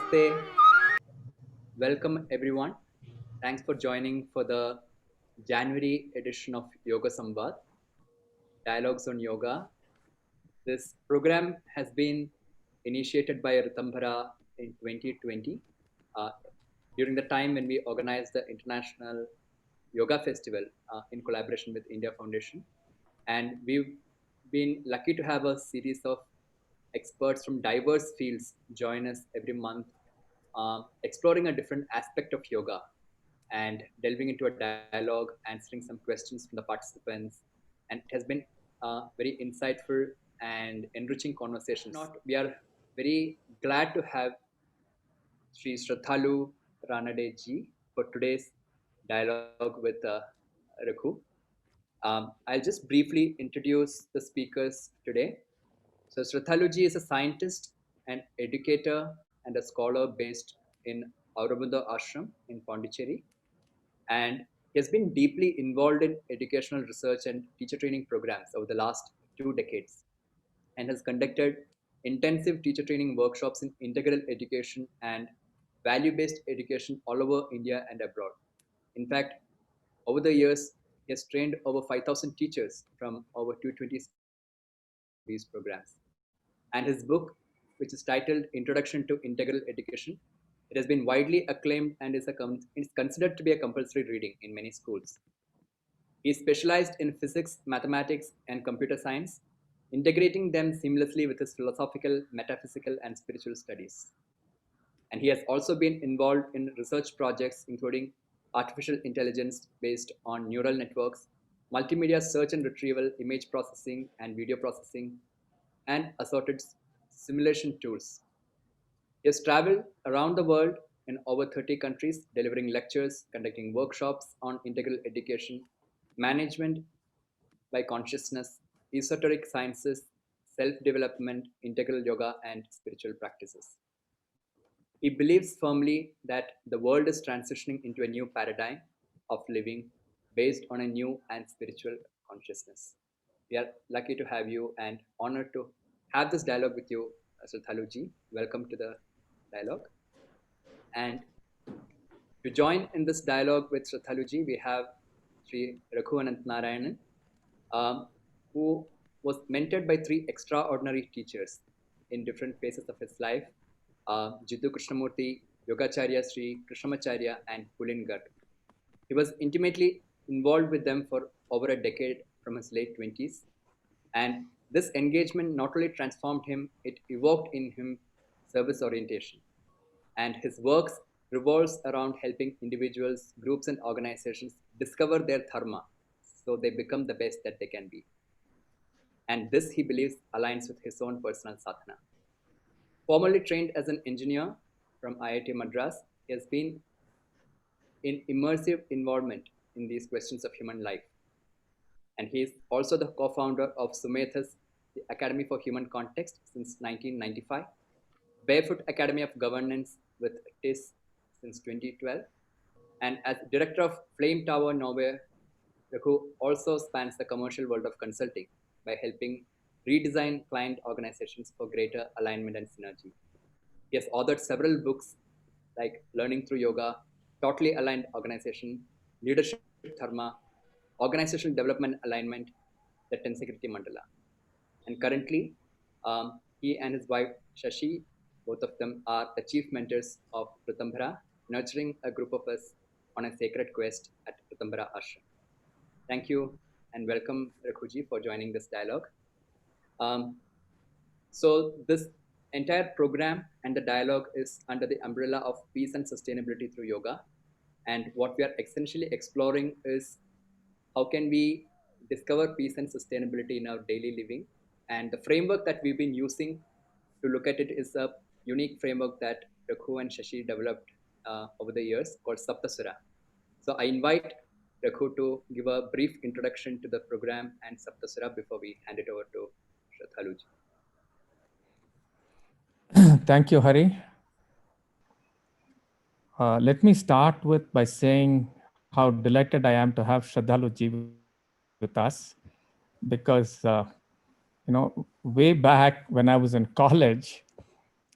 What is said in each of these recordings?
Namaste. Welcome everyone. Thanks for joining for the January edition of Yoga Samvād, Dialogues on Yoga. This program has been initiated by Ritambhara in 2020 uh, during the time when we organized the International Yoga Festival in collaboration with India Foundation. And we've been lucky to have a series of experts from diverse fields join us every month, exploring a different aspect of yoga and delving into a dialogue, answering some questions from the participants. And it has been very insightful and enriching conversations. We are very glad to have Sri Sraddhalu Ranade ji for today's dialogue with Raghu. I'll just briefly introduce the speakers today. So Sraddhaluji is a scientist, an educator, and a scholar based in Aurobindo Ashram in Pondicherry. And he has been deeply involved in educational research and teacher training programs over the last 2 decades and has conducted intensive teacher training workshops in integral education and value-based education all over India and abroad. In fact, over the years, he has trained over 5,000 teachers from over 220 schools through these programs. And his book, which is titled Introduction to Integral Education, it has been widely acclaimed and is considered to be a compulsory reading in many schools. He is specialized in physics, mathematics, and computer science, integrating them seamlessly with his philosophical, metaphysical, and spiritual studies. And he has also been involved in research projects including artificial intelligence based on neural networks, multimedia search and retrieval, image processing and video processing, and assorted simulation tools. He has traveled around the world in over 30 countries, delivering lectures, conducting workshops on integral education, management by consciousness, esoteric sciences, self development, integral yoga, and spiritual practices. He believes firmly that the world is transitioning into a new paradigm of living based on a new and spiritual consciousness. We are lucky to have you and honored to have this dialogue with you, Sraddhaluji. Welcome to the dialogue. And to join in this dialogue with Sraddhaluji, we have Sri Raghu Ananthanarayanan, who was mentored by three extraordinary teachers in different phases of his life, Jiddu Krishnamurti, Yogacharya Sri Krishnamacharya, and Pulin Garg. He was intimately involved with them for over a decade from his late 20s. And this engagement not only transformed him, it evoked in him service orientation. And his works revolves around helping individuals, groups, and organizations discover their dharma so they become the best that they can be. And this, he believes, aligns with his own personal sadhana. Formerly trained as an engineer from IIT Madras, he has been in immersive involvement in these questions of human life. And he is also the co-founder of Sumetha's the Academy for Human Context since 1995, Barefoot Academy of Governance with TIS since 2012, and as director of Flame Tower Norway, Raghu also spans the commercial world of consulting by helping redesign client organizations for greater alignment and synergy. He has authored several books like Learning Through Yoga, Totally Aligned Organization, Leadership Dharma, Organizational Development Alignment, the Tensegrity Mandala. And currently, he and his wife Shashi, both of them are the chief mentors of Ritambhara, nurturing a group of us on a sacred quest at Ritambhara Ashram. Thank you and welcome, Raghuji, for joining this dialogue. So this entire program and the dialogue is under the umbrella of peace and sustainability through yoga. And what we are essentially exploring is how can we discover peace and sustainability in our daily living. And the framework that we've been using to look at it is a unique framework that Raghu and Shashi developed over the years called Saptasura. So I invite Raghu to give a brief introduction to the program and Saptasura before we hand it over to Sraddhaluji. Thank you, Hari. Let me start by saying how delighted I am to have Sraddhaluji with us, because way back when I was in college,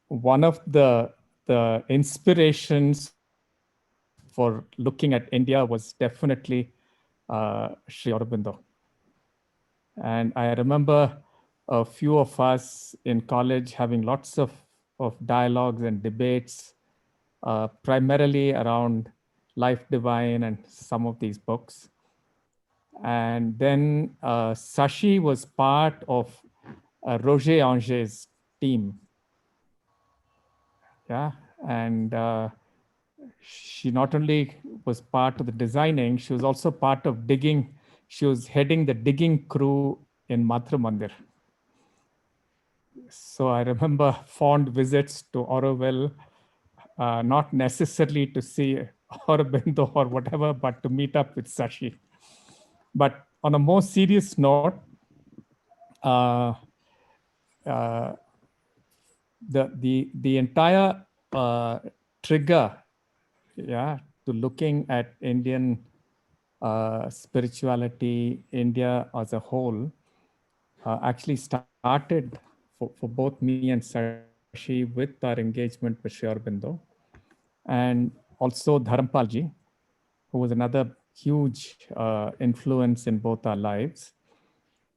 one of the the inspirations for looking at India was definitely Sri Aurobindo. And I remember a few of us in college having lots of dialogues and debates, primarily around Life Divine and some of these books. And then Sashi was part of Roger Anger's team. Yeah. And she not only was part of the designing, she was also part of digging. She was heading the digging crew in Matra Mandir. So I remember fond visits to Auroville, not necessarily to see Aurobindo or whatever, but to meet up with Sashi. But on a more serious note, uh, uh, the entire trigger, yeah, to looking at Indian spirituality, India as a whole, actually started for both me and Sashi with our engagement with Sri Aurobindo, and also Dharampalji, who was another huge influence in both our lives.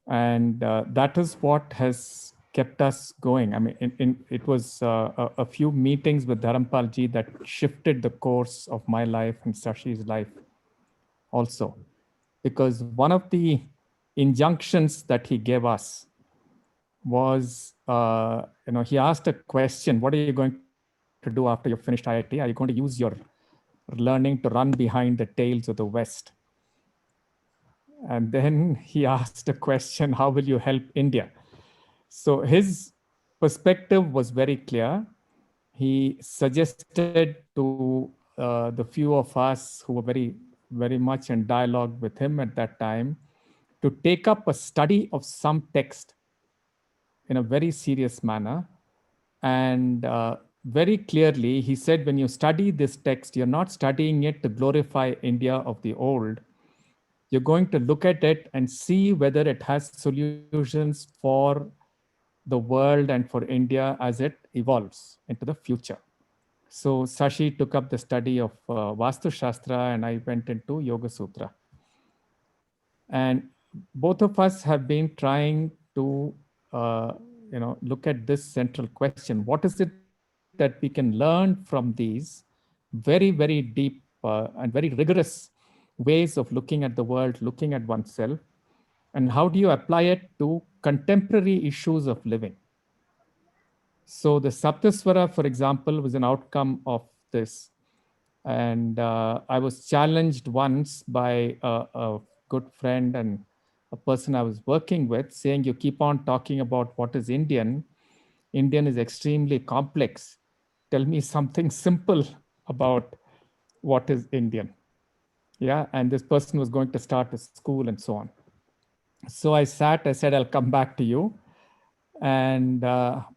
And that is what has kept us going. I mean, it was a few meetings with Dharampalji that shifted the course of my life and Sashi's life also. Because one of the injunctions that he gave us was, he asked a question: what are you going to do after you finished IIT? Are you going to use your learning to run behind the tails of the West? And then he asked a question: how will you help India? So his perspective was very clear. He suggested to the few of us who were very much in dialogue with him at that time to take up a study of some text in a very serious manner. And very clearly, he said, when you study this text, you're not studying it to glorify India of the old. You're going to look at it and see whether it has solutions for the world and for India as it evolves into the future. So Sashi took up the study of Vastu Shastra, and I went into Yoga Sutra. And both of us have been trying to, look at this central question: what is it that we can learn from these very, very deep and very rigorous ways of looking at the world, looking at oneself, and how do you apply it to contemporary issues of living? So the Saptaswara, for example, was an outcome of this. And I was challenged once by a good friend and a person I was working with, saying, you keep on talking about what is Indian. Indian is extremely complex. Tell me something simple about what is Indian. Yeah. And this person was going to start a school and so on. So I said, I'll come back to you. And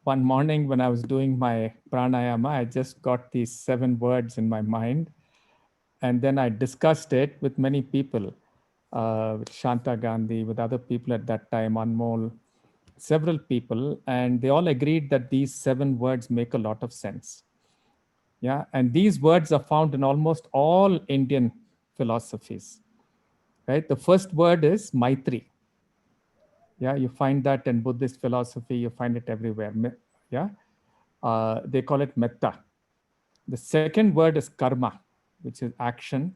one morning when I was doing my pranayama, I just got these 7 words in my mind. And then I discussed it with many people, with Shanta Gandhi, with other people at that time, Anmol, several people. And they all agreed that these 7 words make a lot of sense. Yeah. And these words are found in almost all Indian philosophies, right? The first word is Maitri. Yeah, you find that in Buddhist philosophy, you find it everywhere. Yeah, they call it metta. The second word is karma, which is action.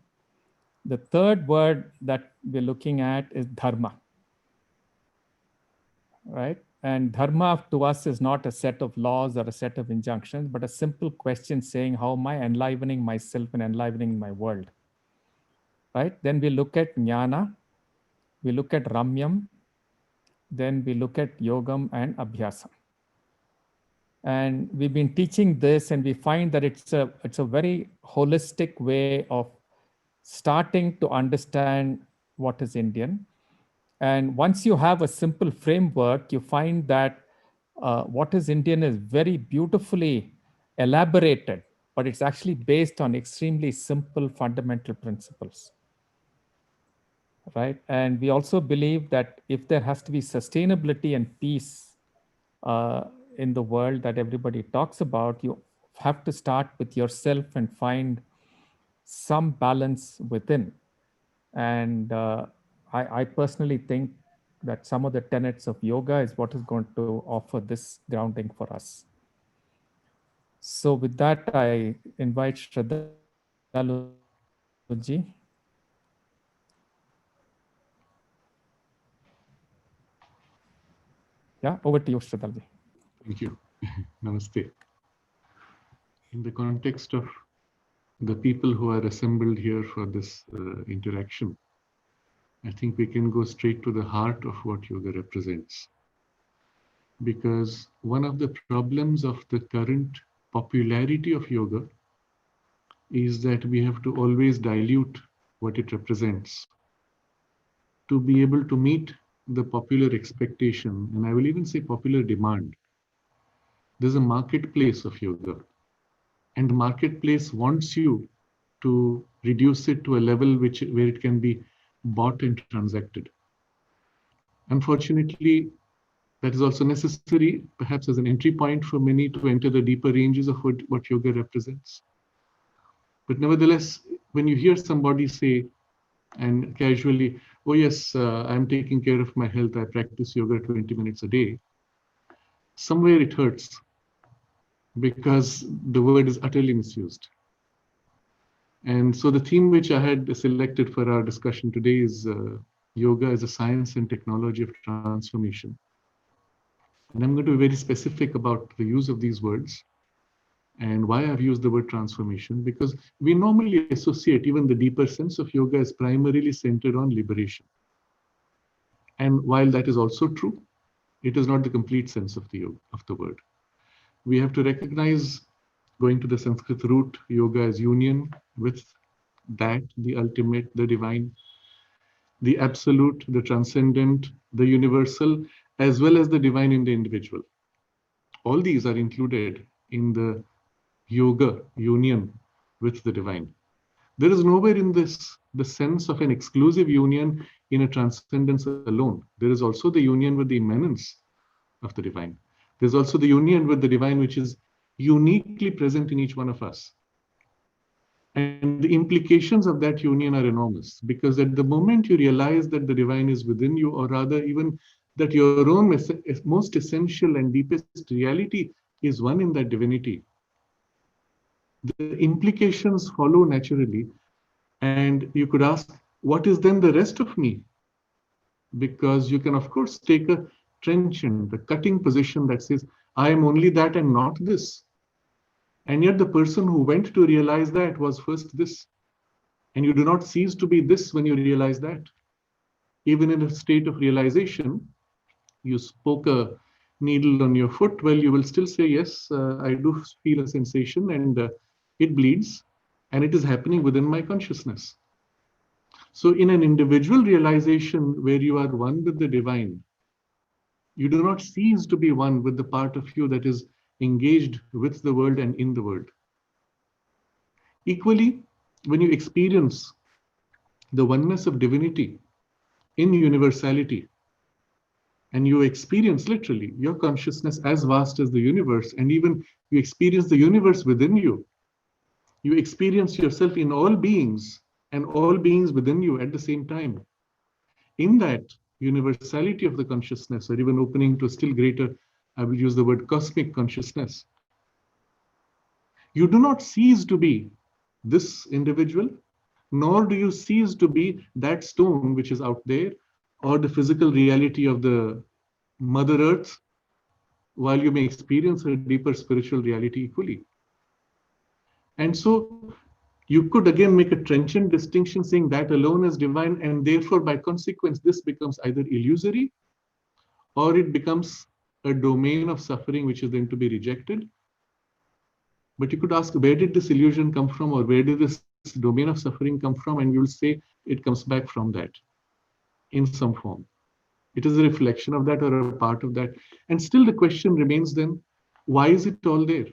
The third word that we're looking at is dharma, right? And dharma to us is not a set of laws or a set of injunctions, but a simple question saying, how am I enlivening myself and enlivening my world? Right? Then we look at jnana, we look at ramyam, then we look at yogam and abhyasam. And we've been teaching this, and we find that it's a very holistic way of starting to understand what is Indian. And once you have a simple framework, you find that what is Indian is very beautifully elaborated, but it's actually based on extremely simple fundamental principles, right? And we also believe that if there has to be sustainability and peace uh, in the world that everybody talks about, you have to start with yourself and find some balance within. And I personally think that some of the tenets of yoga is what is going to offer this grounding for us. So with that, I invite Sraddhalu ji. Yeah, over to you, Sraddhalu ji. Thank you. Namaste. In the context of the people who are assembled here for this interaction, I think we can go straight to the heart of what yoga represents. Because one of the problems of the current popularity of yoga is that we have to always dilute what it represents to be able to meet the popular expectation, and I will even say popular demand. There's a marketplace of yoga, and the marketplace wants you to reduce it to a level where it can be bought and transacted. Unfortunately, that is also necessary, perhaps as an entry point for many to enter the deeper ranges of what yoga represents. But nevertheless, when you hear somebody say, and casually, oh yes, I'm taking care of my health, I practice yoga 20 minutes a day, somewhere it hurts because the word is utterly misused. And so the theme which I had selected for our discussion today is yoga as a science and technology of transformation. And I'm going to be very specific about the use of these words and why I've used the word transformation, because we normally associate even the deeper sense of yoga as primarily centered on liberation. And while that is also true, it is not the complete sense of the word. We have to recognize, going to the Sanskrit root, yoga as union with that, the ultimate, the divine, the absolute, the transcendent, the universal, as well as the divine in the individual. All these are included in the yoga union with the divine. There is nowhere in this the sense of an exclusive union in a transcendence alone. There is also the union with the immanence of the divine. There's also the union with the divine, which is uniquely present in each one of us. And the implications of that union are enormous, because at the moment you realize that the divine is within you, or rather even that your own most essential and deepest reality is one in that divinity, the implications follow naturally. And you could ask, what is then the rest of me? Because you can, of course, take a trenchant, the cutting position that says, I am only that and not this. And yet the person who went to realize that was first this. And you do not cease to be this when you realize that. Even in a state of realization, you spoke a needle on your foot, well, you will still say, yes, I do feel a sensation and it bleeds, and it is happening within my consciousness. So in an individual realization where you are one with the divine, you do not cease to be one with the part of you that is engaged with the world and in the world. Equally, when you experience the oneness of divinity in universality, and you experience literally your consciousness as vast as the universe, and even you experience the universe within you, you experience yourself in all beings and all beings within you at the same time. In that universality of the consciousness, or even opening to a still greater, I will use the word cosmic consciousness, you do not cease to be this individual, nor do you cease to be that stone which is out there, or the physical reality of the Mother Earth, while you may experience a deeper spiritual reality equally. And so you could again make a trenchant distinction saying that alone is divine, and therefore by consequence this becomes either illusory or it becomes a domain of suffering which is then to be rejected. But you could ask, where did this illusion come from, or where did this domain of suffering come from? And we will say it comes back from that in some form. It is a reflection of that or a part of that. And still the question remains then, why is it all there?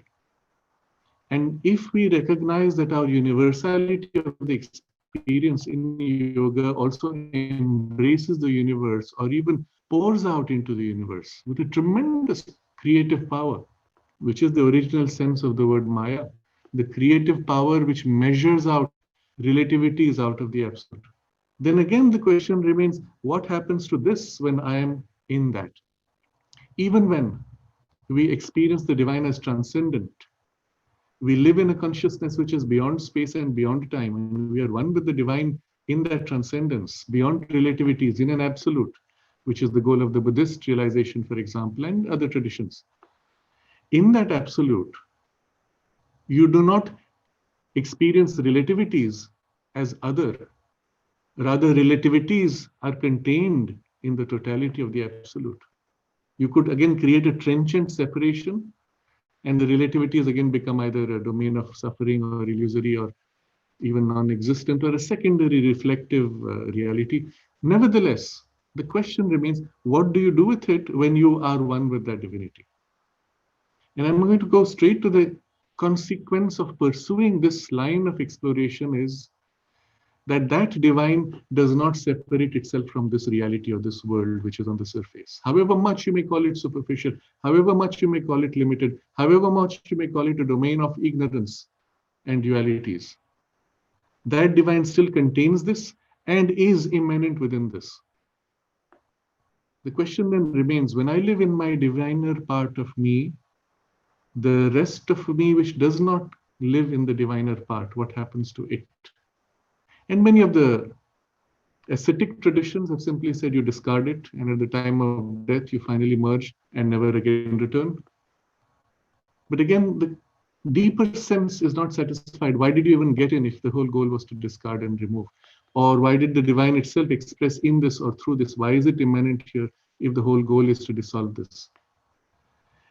And if we recognize that our universality of the experience in yoga also embraces the universe, or even pours out into the universe with a tremendous creative power, which is the original sense of the word Maya, the creative power which measures out relativities out of the absolute. Then again, the question remains, what happens to this when I am in that? Even when we experience the divine as transcendent, we live in a consciousness which is beyond space and beyond time, and we are one with the divine in that transcendence, beyond relativities, in an absolute, which is the goal of the Buddhist realization, for example, and other traditions. In that absolute, you do not experience relativities as other. Rather, relativities are contained in the totality of the absolute. You could again create a trenchant separation, and the relativities again become either a domain of suffering or illusory or even non-existent or a secondary reflective reality. Nevertheless, the question remains, what do you do with it when you are one with that divinity? And I'm going to go straight to the consequence of pursuing this line of exploration is that that divine does not separate itself from this reality or this world which is on the surface. However much you may call it superficial, however much you may call it limited, however much you may call it a domain of ignorance and dualities, that divine still contains this and is immanent within this. The question then remains, when I live in my diviner part of me, the rest of me which does not live in the diviner part, what happens to it? And many of the ascetic traditions have simply said you discard it, and at the time of death you finally merge and never again return. But again, the deeper sense is not satisfied. Why did you even get in if the whole goal was to discard and remove? Or why did the divine itself express in this or through this? Why is it immanent here if the whole goal is to dissolve this?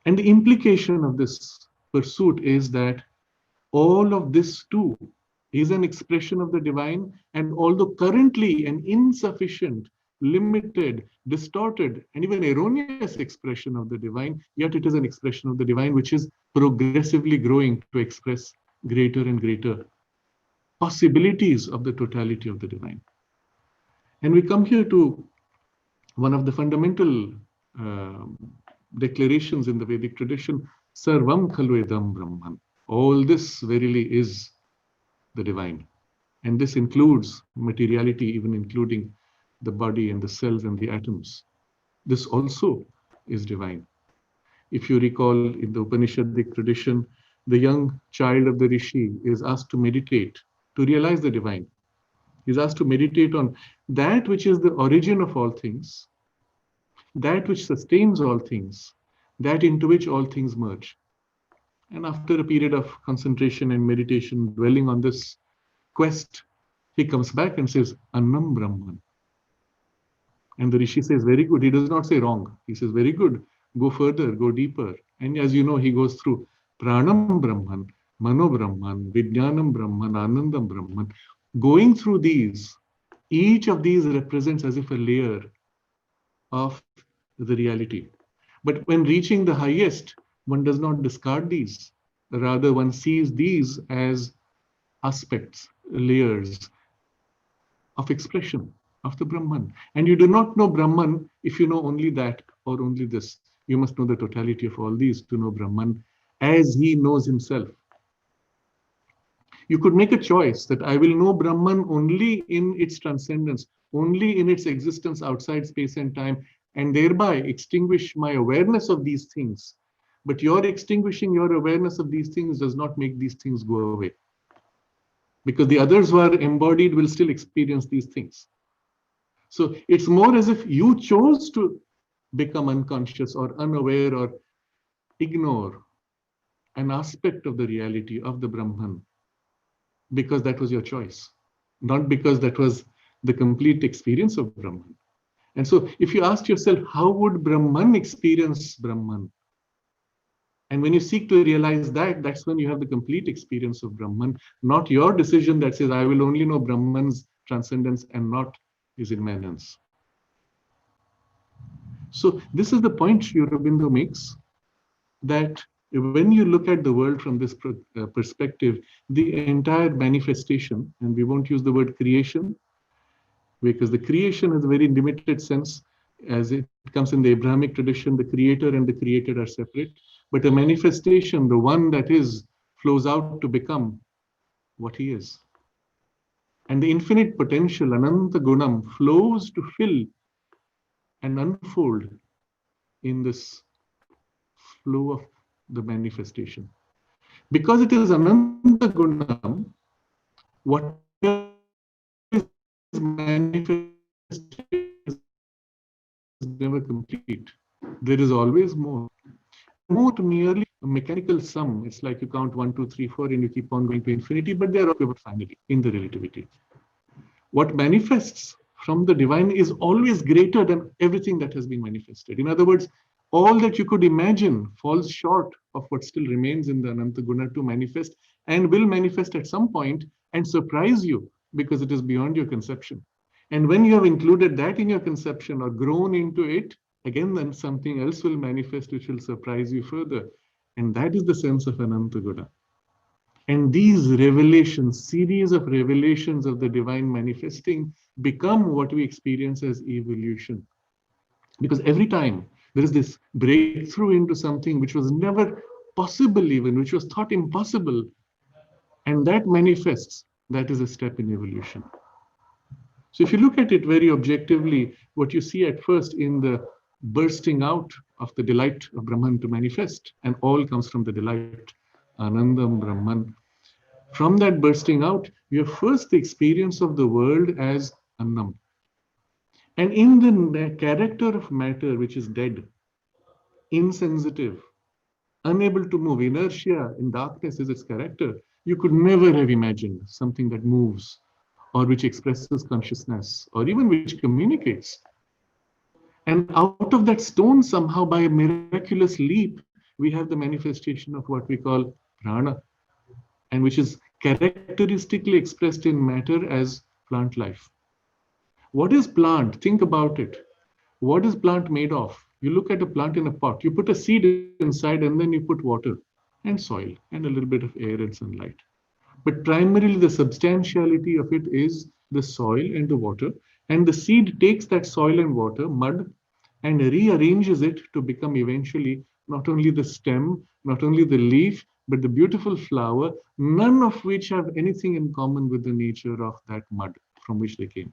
And the implication of this pursuit is that all of this too is an expression of the divine, and although currently an insufficient, limited, distorted, and even erroneous expression of the divine, yet it is an expression of the divine which is progressively growing to express greater and greater possibilities of the totality of the divine. And we come here to one of the fundamental declarations in the Vedic tradition, Sarvam Khalu Idam Brahman. All this verily is the divine. And this includes materiality, even including the body and the cells and the atoms. This also is divine. If you recall, in the Upanishadic tradition, the young child of the Rishi is asked to meditate, to realize the divine. He's asked to meditate on that which is the origin of all things, that which sustains all things, that into which all things merge. And after a period of concentration and meditation, dwelling on this quest, he comes back and says, Annam Brahman. And the Rishi says, very good. He does not say wrong. He says, very good. Go further, go deeper. And as you know, he goes through Pranam Brahman, Mano Brahman, Vijnanam Brahman, Anandam Brahman. Going through these, each of these represents as if a layer of the reality. But when reaching the highest, one does not discard these. Rather, one sees these as aspects, layers of expression of the Brahman. And you do not know Brahman if you know only that or only this. You must know the totality of all these to know Brahman as he knows himself. You could make a choice that I will know Brahman only in its transcendence, only in its existence outside space and time, and thereby extinguish my awareness of these things. But your extinguishing your awareness of these things does not make these things go away. Because the others who are embodied will still experience these things. So it's more as if you chose to become unconscious or unaware or ignore an aspect of the reality of the Brahman, because that was your choice, not because that was the complete experience of Brahman. And so if you ask yourself, how would Brahman experience Brahman? And when you seek to realize that, that's when you have the complete experience of Brahman, not your decision that says, I will only know Brahman's transcendence and not his immanence. So this is the point Sri Aurobindo makes, that when you look at the world from this perspective, the entire manifestation, and we won't use the word creation, because the creation has a very limited sense. As it comes in the Abrahamic tradition, the creator and the created are separate. but a manifestation, the one that is, flows out to become what he is. And the infinite potential, Ananta Gunam, flows to fill and unfold in this flow of the manifestation. Because it is Ananta Gunam, whatever is manifested is never complete. There is always more. More to merely a mechanical sum. It's like you count 1, 2, 3, 4, and you keep on going to infinity, but they are all finally in the relativity. What manifests from the divine is always greater than everything that has been manifested. In other words, all that you could imagine falls short of what still remains in the Ananta Guna to manifest, and will manifest at some point and surprise you because it is beyond your conception. And when you have included that in your conception or grown into it, again, then something else will manifest which will surprise you further. And that is the sense of Ananta Guna. And these revelations, series of revelations of the divine manifesting, become what we experience as evolution. Because every time there is this breakthrough into something which was never possible, even which was thought impossible, and that manifests, that is a step in evolution. So if you look at it very objectively, what you see at first in the bursting out of the delight of Brahman to manifest, and all comes from the delight, Anandam Brahman. From that bursting out, you have first the experience of the world as Annam. And in the character of matter, which is dead, insensitive, unable to move, inertia in darkness is its character, you could never have imagined something that moves, or which expresses consciousness, or even which communicates. And out of that stone, somehow by a miraculous leap, we have the manifestation of what we call prana, and which is characteristically expressed in matter as plant life. What is plant? Think about it. What is plant made of? You look at a plant in a pot, you put a seed inside, and then you put water and soil and a little bit of air and sunlight. But primarily the substantiality of it is the soil and the water, and the seed takes that soil and water, mud, and rearranges it to become eventually not only the stem, not only the leaf, but the beautiful flower, none of which have anything in common with the nature of that mud from which they came.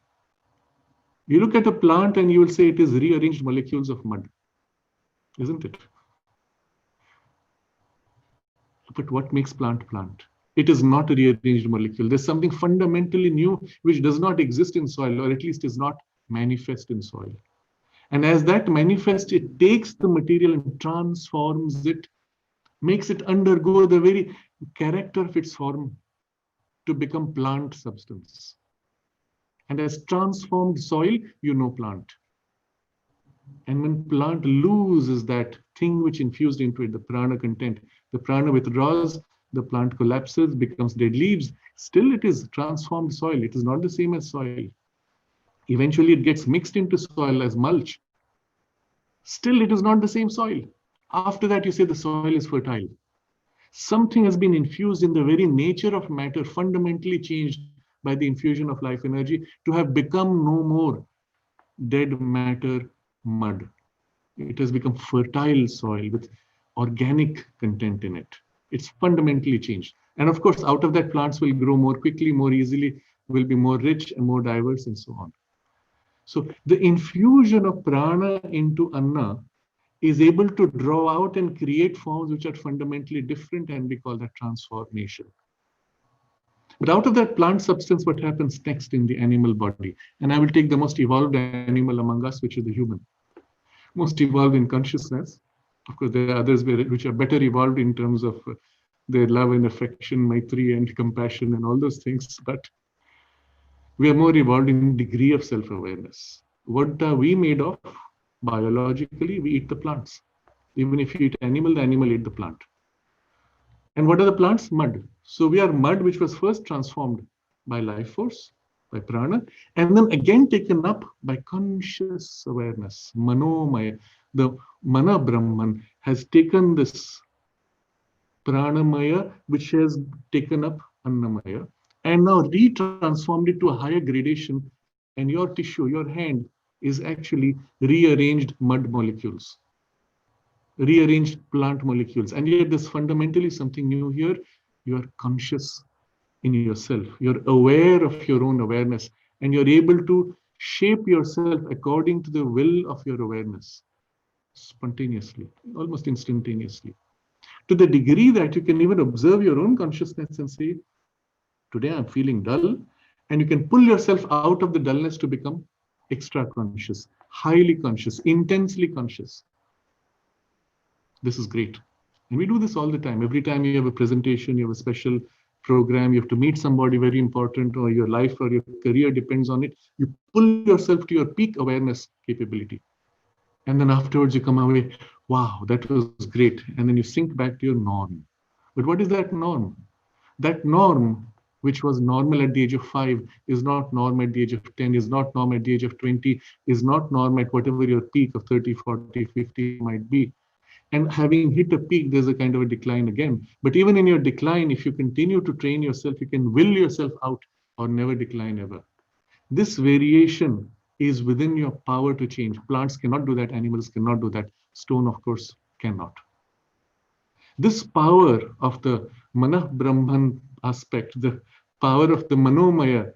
You look at a plant and you will say it is rearranged molecules of mud, isn't it? But what makes plant plant? It is not a rearranged molecule. There's something fundamentally new which does not exist in soil, or at least is not manifest in soil. And as that manifests, it takes the material and transforms it, makes it undergo the very character of its form to become plant substance. And as transformed soil, you know plant. And when plant loses that thing which infused into it, the prana content, the prana withdraws, the plant collapses, becomes dead leaves. Still, it is transformed soil. It is not the same as soil. Eventually, it gets mixed into soil as mulch. Still, it is not the same soil. After that, you say the soil is fertile. Something has been infused in the very nature of matter, fundamentally changed by the infusion of life energy, to have become no more dead matter mud. It has become fertile soil with organic content in it. It's fundamentally changed. And of course, out of that, plants will grow more quickly, more easily, will be more rich and more diverse, and so on. So the infusion of prana into anna is able to draw out and create forms which are fundamentally different, and we call that transformation. But out of that plant substance, what happens next in the animal body? And I will take the most evolved animal among us, which is the human. Most evolved in consciousness. Of course, there are others which are better evolved in terms of their love and affection, maitri and compassion and all those things. But we are more evolved in degree of self-awareness. What are we made of? Biologically, we eat the plants. Even if you eat animal, the animal ate the plant. And what are the plants? Mud. So we are mud, which was first transformed by life force, by prana, and then again taken up by conscious awareness, manomaya. The mana Brahman has taken this pranamaya, which has taken up annamaya, and now retransformed it to a higher gradation, and your tissue, your hand, is actually rearranged mud molecules. rearranged plant molecules. And yet there's fundamentally something new here. You are conscious in yourself. You're aware of your own awareness, and you're able to shape yourself according to the will of your awareness, spontaneously, almost instantaneously. To the degree that you can even observe your own consciousness and say, today I'm feeling dull, and you can pull yourself out of the dullness to become extra conscious, highly conscious, intensely conscious. This is great. And we do this all the time. Every time you have a presentation, you have a special program, you have to meet somebody very important, or your life or your career depends on it, you pull yourself to your peak awareness capability. And then afterwards you come away, wow, that was great. And then you sink back to your norm. But what is that norm? That norm, which was normal at the age of 5, is not norm at the age of 10, is not norm at the age of 20, is not norm at whatever your peak of 30, 40, 50 might be. And having hit a peak, there's a kind of a decline again. But even in your decline, if you continue to train yourself, you can will yourself out or never decline ever. This variation is within your power to change. Plants cannot do that. Animals cannot do that. Stone, of course, cannot. This power of the Manah Brahman aspect, the power of the Manomaya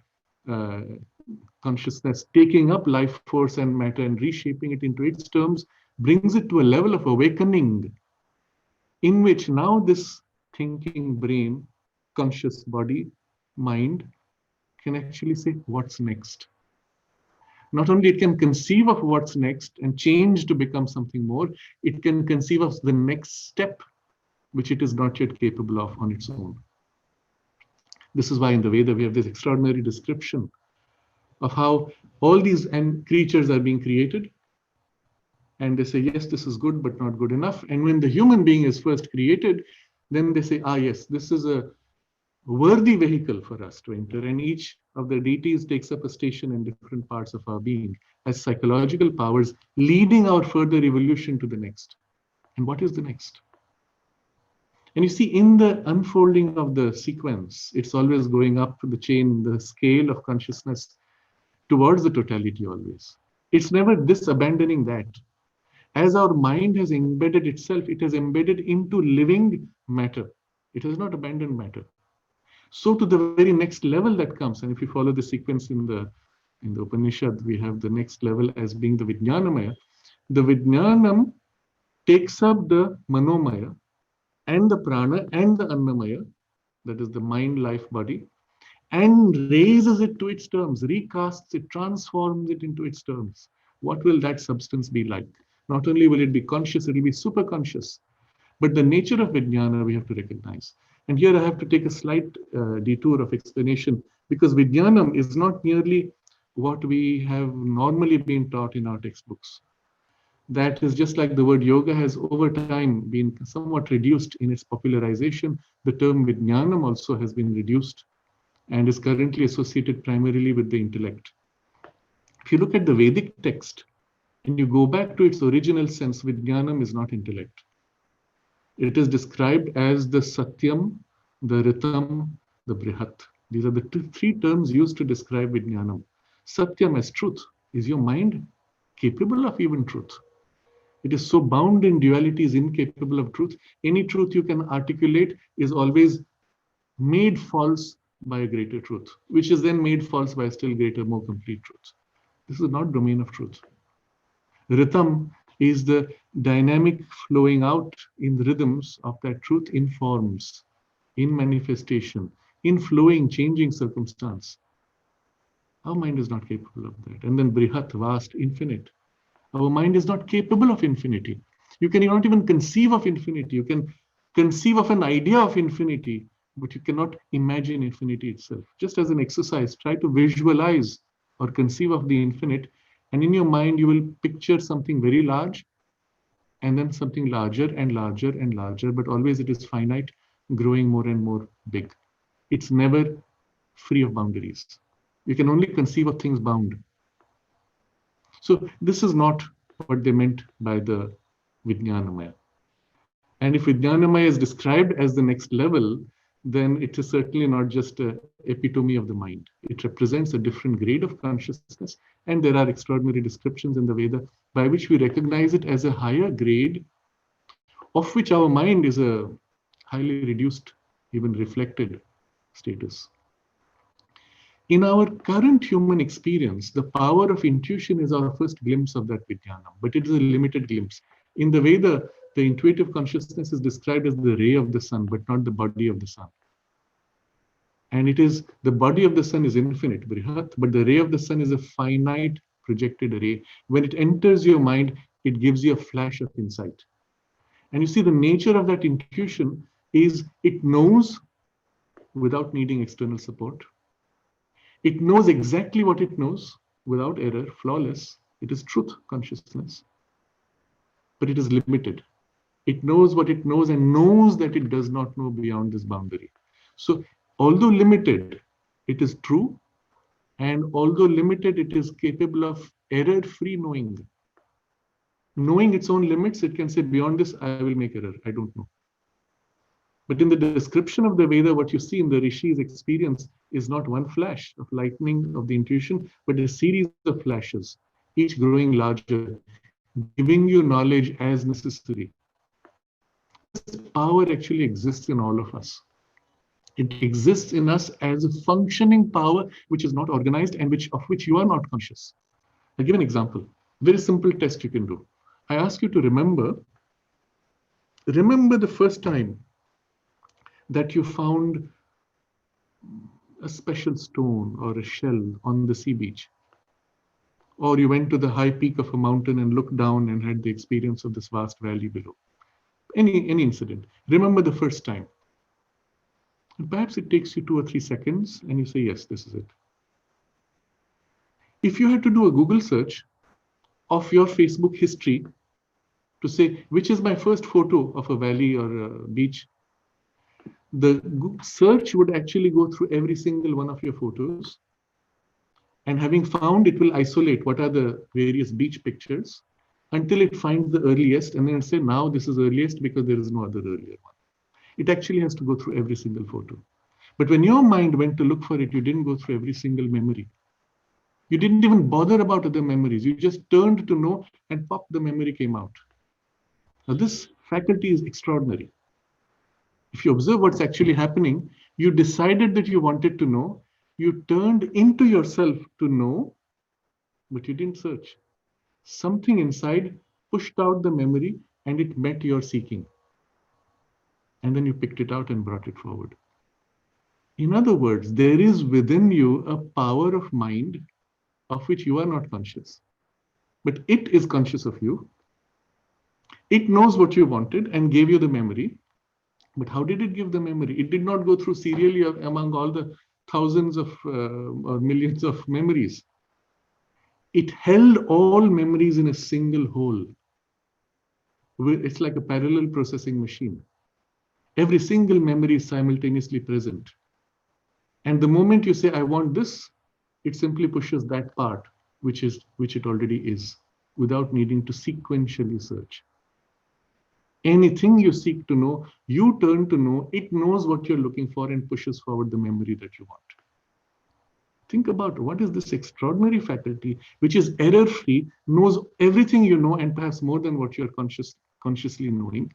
consciousness, taking up life force and matter and reshaping it into its terms, brings it to a level of awakening in which now this thinking brain, conscious body, mind can actually say, what's next? Not only it can conceive of what's next and change to become something more, it can conceive of the next step, which it is not yet capable of on its own. This is why in the Veda we have this extraordinary description of how all these creatures are being created, and they say, yes, this is good, but not good enough. And when the human being is first created, then they say, yes, this is a worthy vehicle for us to enter. And each of the deities takes up a station in different parts of our being as psychological powers, leading our further evolution to the next. And what is the next? And you see, in the unfolding of the sequence, it's always going up the chain, the scale of consciousness towards the totality always. It's never this abandoning that. As our mind has embedded itself, it has embedded into living matter. It has not abandoned matter. So to the very next level that comes, and if you follow the sequence in the Upanishad, we have the next level as being the Vijnanamaya. The Vijnanam takes up the Manomaya and the Prana and the Annamaya, that is the mind, life, body, and raises it to its terms, recasts it, transforms it into its terms. What will that substance be like? Not only will it be conscious, it will be super conscious. But the nature of Vijnana we have to recognize. And here I have to take a slight detour of explanation, because Vijnanam is not merely what we have normally been taught in our textbooks. That is just like the word yoga has over time been somewhat reduced in its popularization. The term Vijnanam also has been reduced and is currently associated primarily with the intellect. If you look at the Vedic text and you go back to its original sense, Vijnanam is not intellect. It is described as the Satyam, the Ritam, the Brihat. These are the three terms used to describe Vijnanam. Satyam as truth. Is your mind capable of even truth? It is so bound in duality, is incapable of truth. Any truth you can articulate is always made false by a greater truth, which is then made false by a still greater, more complete truth. This is not domain of truth. Ritam is the dynamic flowing out in rhythms of that truth in forms, in manifestation, in flowing, changing circumstance. Our mind is not capable of that. And then Brihat, vast, infinite. Our mind is not capable of infinity. You cannot even conceive of infinity. You can conceive of an idea of infinity, but you cannot imagine infinity itself. Just as an exercise, try to visualize or conceive of the infinite, and in your mind you will picture something very large, and then something larger and larger and larger, but always it is finite, growing more and more big. It's never free of boundaries. You can only conceive of things bound. So this is not what they meant by the Vijnanamaya. And if Vijnanamaya is described as the next level, then it is certainly not just an epitome of the mind. It represents a different grade of consciousness, and there are extraordinary descriptions in the Veda by which we recognize it as a higher grade of which our mind is a highly reduced, even reflected status. In our current human experience, the power of intuition is our first glimpse of that Vijnanam, but it is a limited glimpse. In the Veda, the intuitive consciousness is described as the ray of the sun, but not the body of the sun. And it is, the body of the sun is infinite, Brihat, but the ray of the sun is a finite projected ray. When it enters your mind, it gives you a flash of insight. And you see, the nature of that intuition is it knows without needing external support. It knows exactly what it knows without error, flawless. It is truth consciousness, but it is limited. It knows what it knows and knows that it does not know beyond this boundary. So although limited, it is true. And although limited, it is capable of error-free knowing. Knowing its own limits, it can say, beyond this, I will make error. I don't know. But in the description of the Veda, what you see in the Rishi's experience is not one flash of lightning of the intuition, but a series of flashes, each growing larger, giving you knowledge as necessary. This power actually exists in all of us. It exists in us as a functioning power which is not organized and of which you are not conscious. I'll give an example. Very simple test you can do. I ask you to remember the first time that you found a special stone or a shell on the sea beach. Or you went to the high peak of a mountain and looked down and had the experience of this vast valley below. Any incident. Remember the first time. And perhaps it takes you 2 or 3 seconds and you say, yes, this is it. If you had to do a Google search of your Facebook history to say, which is my first photo of a valley or a beach, the search would actually go through every single one of your photos. And having found, it will isolate what are the various beach pictures until it finds the earliest, and then say, now this is earliest because there is no other earlier one. It actually has to go through every single photo. But when your mind went to look for it, you didn't go through every single memory. You didn't even bother about other memories. You just turned to know and pop, the memory came out. Now this faculty is extraordinary. If you observe what's actually happening, you decided that you wanted to know, you turned into yourself to know, but you didn't search. Something inside pushed out the memory and it met your seeking. And then you picked it out and brought it forward. In other words, there is within you a power of mind of which you are not conscious, but it is conscious of you. It knows what you wanted and gave you the memory. But how did it give the memory? It did not go through serially among all the thousands of or millions of memories. It held all memories in a single whole. It's like a parallel processing machine. Every single memory is simultaneously present. And the moment you say, I want this, it simply pushes that part, which it already is, without needing to sequentially search. Anything you seek to know, you turn to know, it knows what you're looking for and pushes forward the memory that you want. Think about what is this extraordinary faculty, which is error-free, knows everything you know and perhaps more than what you're consciously knowing.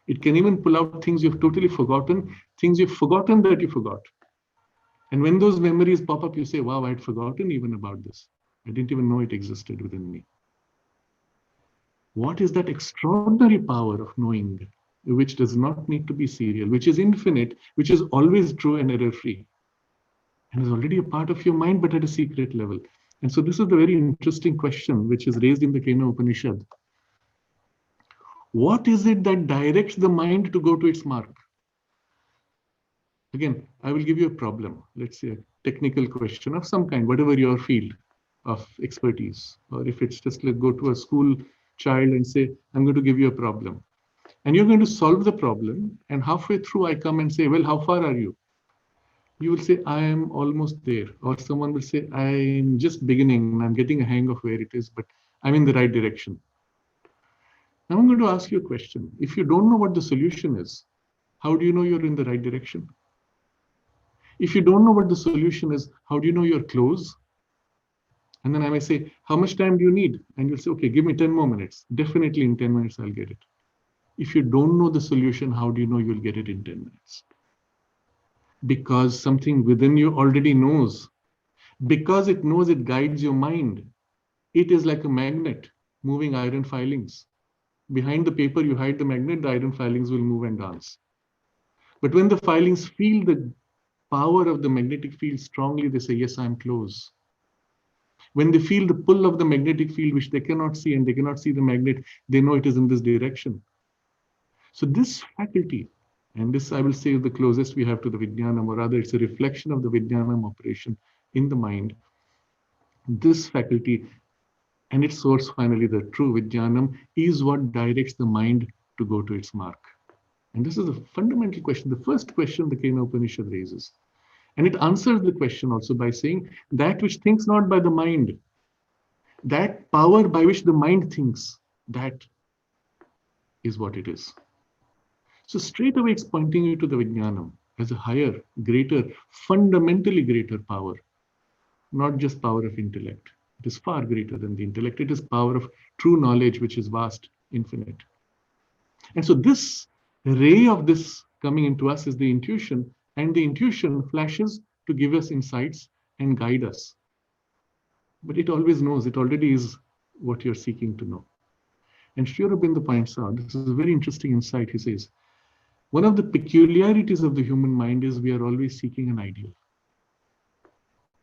It can even pull out things you've totally forgotten, things you've forgotten that you forgot. And when those memories pop up, you say, wow, I'd forgotten even about this. I didn't even know it existed within me. What is that extraordinary power of knowing, which does not need to be serial, which is infinite, which is always true and error-free, and is already a part of your mind, but at a secret level? And so this is the very interesting question which is raised in the Kena Upanishad. What is it that directs the mind to go to its mark? Again, I will give you a problem. Let's say a technical question of some kind, whatever your field of expertise, or if it's just like go to a school child and say, I'm going to give you a problem. And you're going to solve the problem. And halfway through, I come and say, well, how far are you? You will say, I am almost there. Or someone will say, I'm just beginning and I'm getting a hang of where it is, but I'm in the right direction. Now I'm going to ask you a question. If you don't know what the solution is, how do you know you're in the right direction? If you don't know what the solution is, how do you know you're close? And then I may say, how much time do you need? And you'll say, okay, give me 10 more minutes. Definitely in 10 minutes, I'll get it. If you don't know the solution, how do you know you'll get it in 10 minutes? Because something within you already knows. Because it knows, it guides your mind. It is like a magnet moving iron filings. Behind the paper, you hide the magnet, the iron filings will move and dance. But when the filings feel the power of the magnetic field strongly, they say, yes, I'm close. When they feel the pull of the magnetic field, which they cannot see, and they cannot see the magnet, they know it is in this direction. So this faculty, and this I will say is the closest we have to the Vijnanam, or rather it's a reflection of the Vijnanam operation in the mind. This faculty and its source, finally the true Vijnanam, is what directs the mind to go to its mark. And this is a fundamental question, the first question the Kena Upanishad raises. And it answers the question also by saying that which thinks not by the mind, that power by which the mind thinks, that is what it is. So straight away it's pointing you to the Vijnanam as a higher, greater, fundamentally greater power, not just power of intellect. It is far greater than the intellect. It is power of true knowledge, which is vast, infinite. And so this ray of this coming into us is the intuition, and the intuition flashes to give us insights and guide us. But it always knows, it already is what you're seeking to know. And Sri Aurobindo points out, this is a very interesting insight. He says, one of the peculiarities of the human mind is we are always seeking an ideal.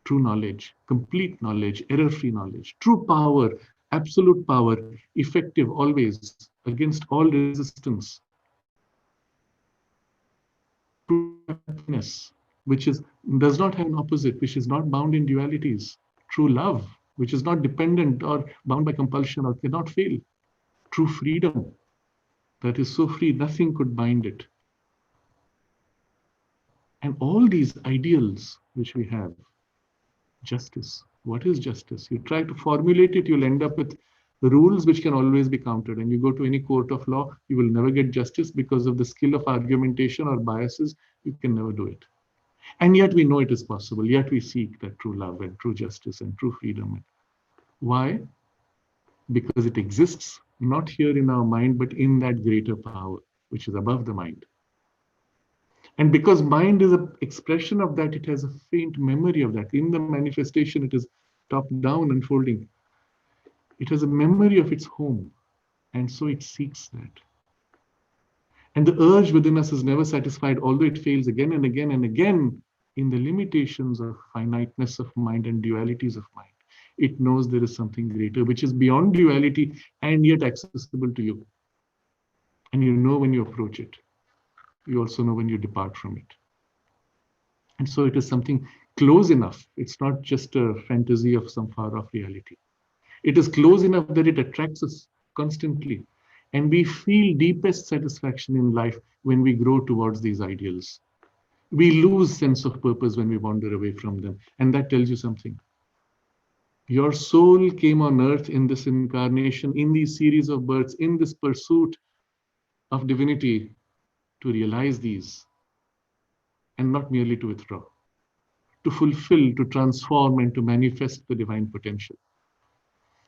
True knowledge, complete knowledge, error-free knowledge, true power, absolute power, effective always, against all resistance. True happiness, which does not have an opposite, which is not bound in dualities. True love, which is not dependent or bound by compulsion or cannot fail. True freedom, that is so free, nothing could bind it. And all these ideals which we have, justice. What is justice? You try to formulate it, you'll end up with rules which can always be countered. And you go to any court of law, you will never get justice because of the skill of argumentation or biases. You can never do it. And yet we know it is possible. Yet we seek that true love and true justice and true freedom. Why? Because it exists not here in our mind, but in that greater power, which is above the mind. And because mind is an expression of that, it has a faint memory of that. In the manifestation, it is top-down unfolding. It has a memory of its home, and so it seeks that. And the urge within us is never satisfied, although it fails again and again and again in the limitations of finiteness of mind and dualities of mind. It knows there is something greater, which is beyond duality and yet accessible to you. And you know when you approach it. You also know when you depart from it. And so it is something close enough. It's not just a fantasy of some far-off reality. It is close enough that it attracts us constantly. And we feel deepest satisfaction in life when we grow towards these ideals. We lose sense of purpose when we wander away from them. And that tells you something. Your soul came on earth in this incarnation, in these series of births, in this pursuit of divinity, to realize these and not merely to withdraw, to fulfill, to transform, and to manifest the divine potential.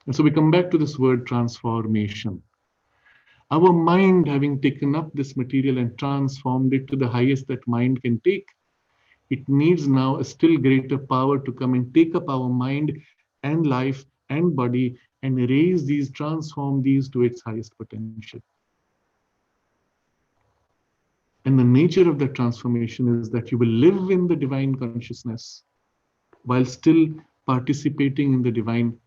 And so we come back to this word transformation. Our mind, having taken up this material and transformed it to the highest that mind can take, it needs now a still greater power to come and take up our mind and life and body and raise these, transform these to its highest potential. And the nature of that transformation is that you will live in the divine consciousness while still participating in the divine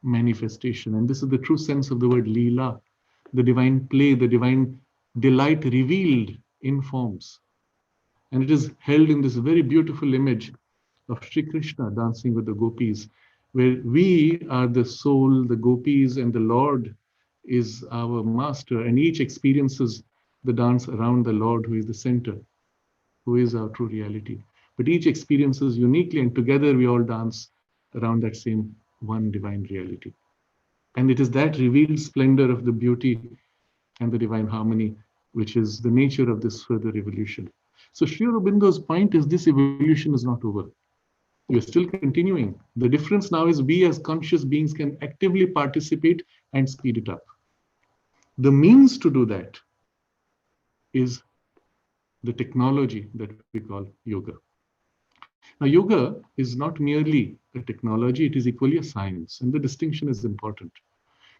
manifestation. And this is the true sense of the word Leela, the divine play, the divine delight revealed in forms. And it is held in this very beautiful image of Sri Krishna dancing with the gopis, where we are the soul, the gopis, and the Lord is our master, and each experiences the dance around the Lord, who is the center, who is our true reality. But each experiences uniquely, and together we all dance around that same one divine reality. And it is that revealed splendor of the beauty and the divine harmony, which is the nature of this further evolution. So Sri Aurobindo's point is this evolution is not over. We're still continuing. The difference now is we as conscious beings can actively participate and speed it up. The means to do that is the technology that we call yoga. Now, yoga is not merely a technology, it is equally a science, and the distinction is important.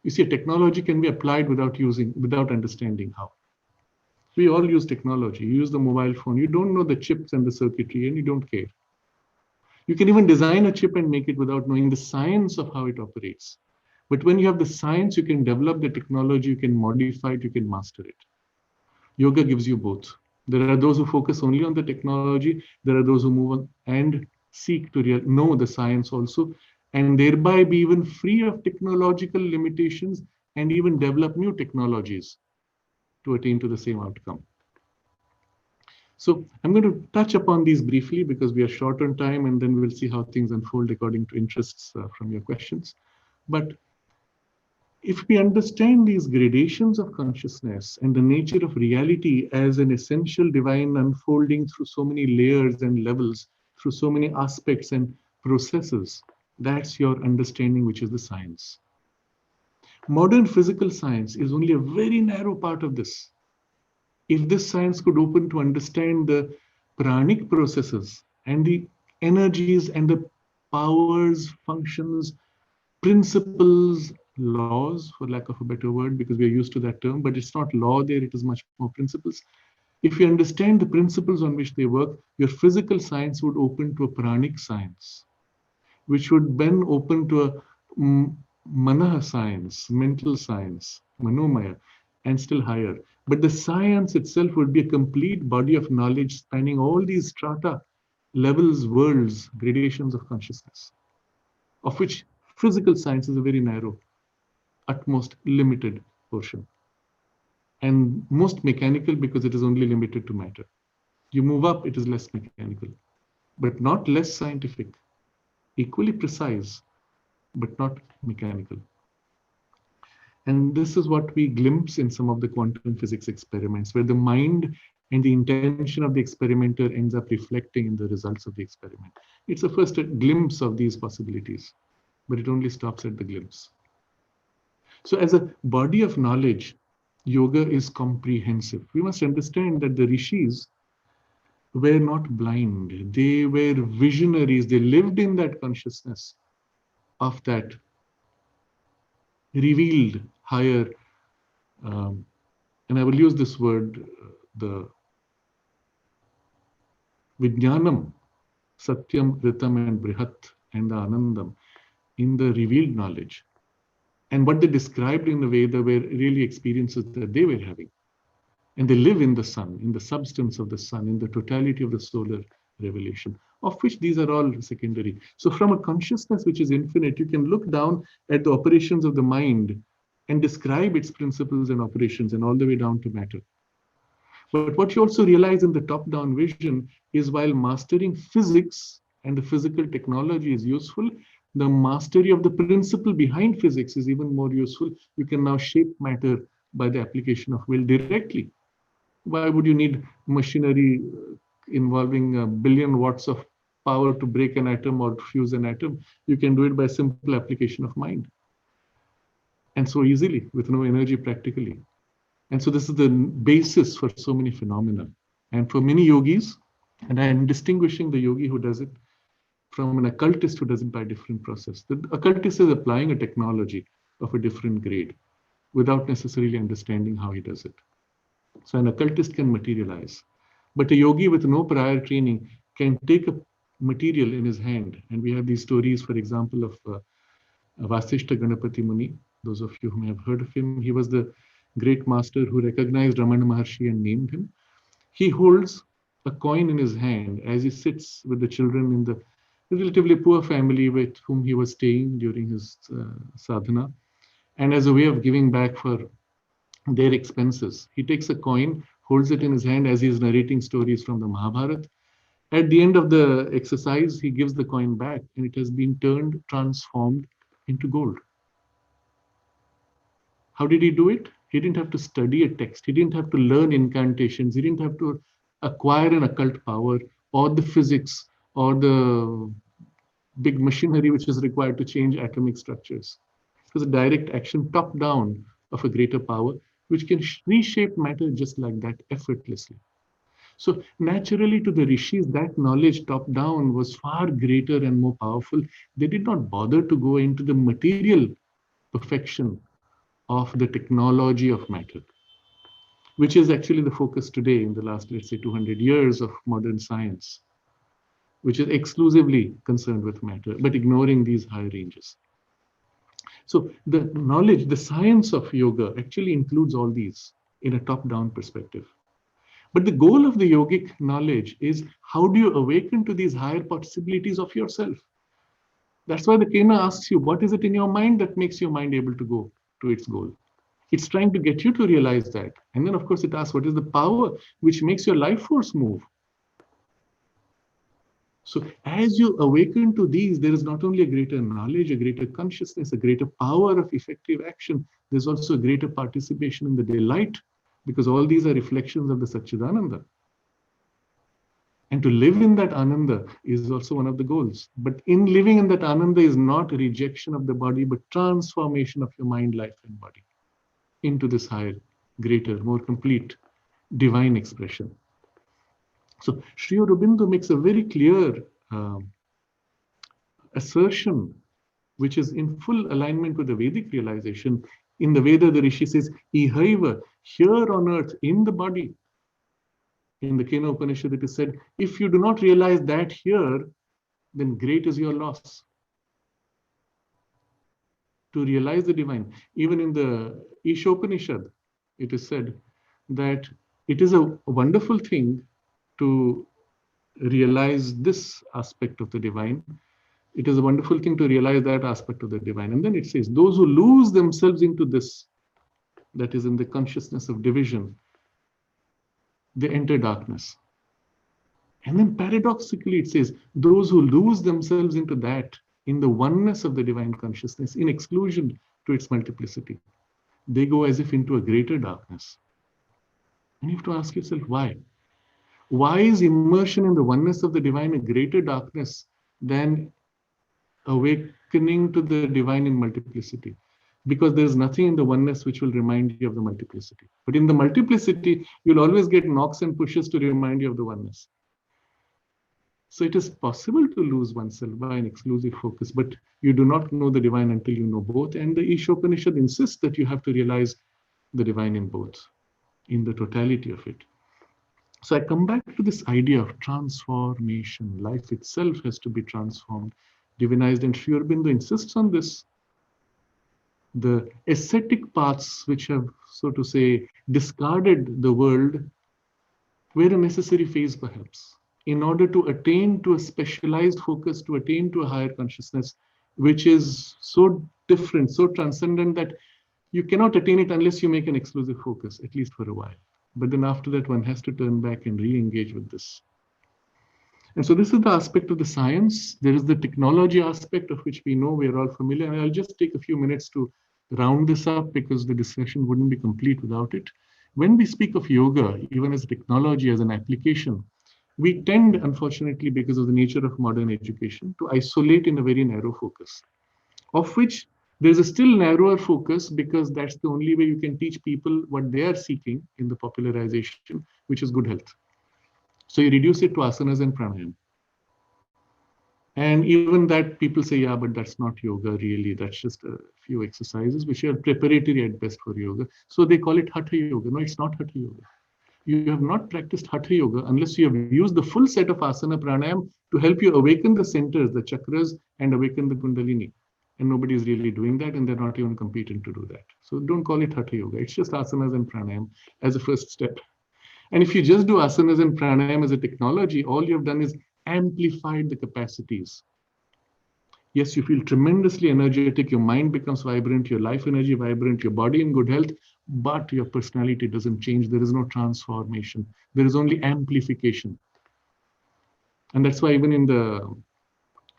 You see, a technology can be applied without understanding how. We all use technology. You use the mobile phone. You don't know the chips and the circuitry, and you don't care. You can even design a chip and make it without knowing the science of how it operates. But when you have the science, you can develop the technology, you can modify it, you can master it. Yoga gives you both. There are those who focus only on the technology. There are those who move on and seek to know the science also, and thereby be even free of technological limitations and even develop new technologies to attain to the same outcome. So I'm going to touch upon these briefly because we are short on time, and then we'll see how things unfold according to interests from your questions. But if we understand these gradations of consciousness and the nature of reality as an essential divine unfolding through so many layers and levels, through so many aspects and processes, that's your understanding, which is the science. Modern physical science is only a very narrow part of this. If this science could open to understand the pranic processes and the energies and the powers, functions, principles, laws, for lack of a better word, because we are used to that term, but it's not law there, it is much more principles. If you understand the principles on which they work, your physical science would open to a pranic science, which would then open to a manah science, mental science, manomaya, and still higher. But the science itself would be a complete body of knowledge spanning all these strata, levels, worlds, gradations of consciousness, of which physical science is a very narrow, utmost limited portion. And most mechanical because it is only limited to matter. You move up, it is less mechanical, but not less scientific, equally precise, but not mechanical. And this is what we glimpse in some of the quantum physics experiments, where the mind and the intention of the experimenter ends up reflecting in the results of the experiment. It's a first glimpse of these possibilities, but it only stops at the glimpse. So as a body of knowledge, yoga is comprehensive. We must understand that the rishis were not blind. They were visionaries. They lived in that consciousness of that revealed higher, and I will use this word, the Vijnanam, Satyam, Ritam, and Brihat, and the Anandam, in the revealed knowledge. And what they described in the Veda were really experiences that they were having. And they live in the sun, in the substance of the sun, in the totality of the solar revelation, of which these are all secondary. So from a consciousness which is infinite, you can look down at the operations of the mind and describe its principles and operations, and all the way down to matter. But what you also realize in the top-down vision is, while mastering physics and the physical technology is useful, the mastery of the principle behind physics is even more useful. You can now shape matter by the application of will directly. Why would you need machinery involving a billion watts of power to break an atom or fuse an atom? You can do it by simple application of mind. And so easily, with no energy practically. And so this is the basis for so many phenomena. And for many yogis, and I am distinguishing the yogi who does it from an occultist who does it by a different process. The occultist is applying a technology of a different grade without necessarily understanding how he does it. So an occultist can materialize. But a yogi with no prior training can take a material in his hand. And we have these stories, for example, of Vasishta Ganapati Muni. Those of you who may have heard of him, he was the great master who recognized Ramana Maharshi and named him. He holds a coin in his hand as he sits with the children in the relatively poor family with whom he was staying during his sadhana. And as a way of giving back for their expenses, he takes a coin, holds it in his hand as he is narrating stories from the Mahabharata. At the end of the exercise, he gives the coin back, and it has been transformed into gold. How did he do it? He didn't have to study a text. He didn't have to learn incantations. He didn't have to acquire an occult power or the physics or the big machinery which is required to change atomic structures. It was a direct action, top down, of a greater power, which can reshape matter just like that effortlessly. So naturally to the rishis, that knowledge top down was far greater and more powerful. They did not bother to go into the material perfection of the technology of matter, which is actually the focus today in the last, let's say, 200 years of modern science, which is exclusively concerned with matter, but ignoring these higher ranges. So the knowledge, the science of yoga actually includes all these in a top-down perspective. But the goal of the yogic knowledge is how do you awaken to these higher possibilities of yourself? That's why the Kena asks you, what is it in your mind that makes your mind able to go to its goal? It's trying to get you to realize that. And then, of course, it asks, what is the power which makes your life force move? So as you awaken to these, there is not only a greater knowledge, a greater consciousness, a greater power of effective action, there's also a greater participation in the delight, because all these are reflections of the Satchidananda. And to live in that Ananda is also one of the goals. But in living in that Ananda is not a rejection of the body, but transformation of your mind, life, and body into this higher, greater, more complete divine expression. So Sri Aurobindo makes a very clear assertion, which is in full alignment with the Vedic realization. In the Veda, the Rishi says, Ihaiva, here on earth, in the body. In the Kena Upanishad, it is said, if you do not realize that here, then great is your loss. To realize the divine. Even in the Ishopanishad, it is said that it is a wonderful thing to realize this aspect of the divine. It is a wonderful thing to realize that aspect of the divine. And then it says, those who lose themselves into this, that is in the consciousness of division, they enter darkness. And then paradoxically, it says, those who lose themselves into that, in the oneness of the divine consciousness, in exclusion to its multiplicity, they go as if into a greater darkness. And you have to ask yourself, why? Why is immersion in the oneness of the divine a greater darkness than awakening to the divine in multiplicity? Because there's nothing in the oneness which will remind you of the multiplicity. But in the multiplicity, you'll always get knocks and pushes to remind you of the oneness. So it is possible to lose oneself by an exclusive focus, but you do not know the divine until you know both. And the Ishopanishad insists that you have to realize the divine in both, in the totality of it. So I come back to this idea of transformation. Life itself has to be transformed, divinized, and Sri Aurobindo insists on this. The ascetic paths which have, so to say, discarded the world were a necessary phase perhaps, in order to attain to a specialized focus, to attain to a higher consciousness, which is so different, so transcendent that you cannot attain it unless you make an exclusive focus, at least for a while. But then after that, one has to turn back and re-engage with this. And so this is the aspect of the science. There is the technology aspect of which we know, we are all familiar. And I'll just take a few minutes to round this up because the discussion wouldn't be complete without it. When we speak of yoga, even as technology, as an application, we tend, unfortunately, because of the nature of modern education, to isolate in a very narrow focus, of which there's a still narrower focus because that's the only way you can teach people what they are seeking in the popularization, which is good health. So you reduce it to asanas and pranayama. And even that people say, yeah, but that's not yoga really. That's just a few exercises which are preparatory at best for yoga. So they call it hatha yoga. No, it's not hatha yoga. You have not practiced hatha yoga unless you have used the full set of asana pranayam to help you awaken the centers, the chakras, and awaken the kundalini. And nobody is really doing that, and they're not even competent to do that. So don't call it hatha yoga. It's just asanas and pranayam as a first step. And if you just do asanas and pranayam as a technology, all you have done is amplified the capacities. Yes, you feel tremendously energetic, your mind becomes vibrant, your life energy vibrant, your body in good health, but your personality doesn't change. There is no transformation. There is only amplification. And that's why even in the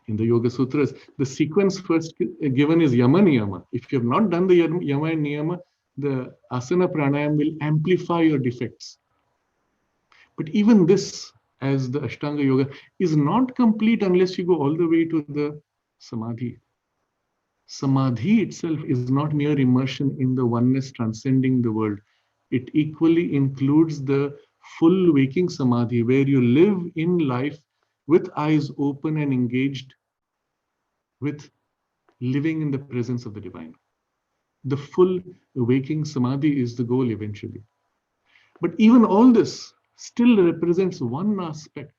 Yoga Sutras, the sequence first given is Yama Niyama. If you have not done the Yama and Niyama, the asana pranayam will amplify your defects. But even this, as the Ashtanga Yoga, is not complete unless you go all the way to the Samadhi. Samadhi itself is not mere immersion in the oneness transcending the world. It equally includes the full waking samadhi, where you live in life with eyes open and engaged with living in the presence of the divine. The full waking samadhi is the goal eventually. But even all this still represents one aspect,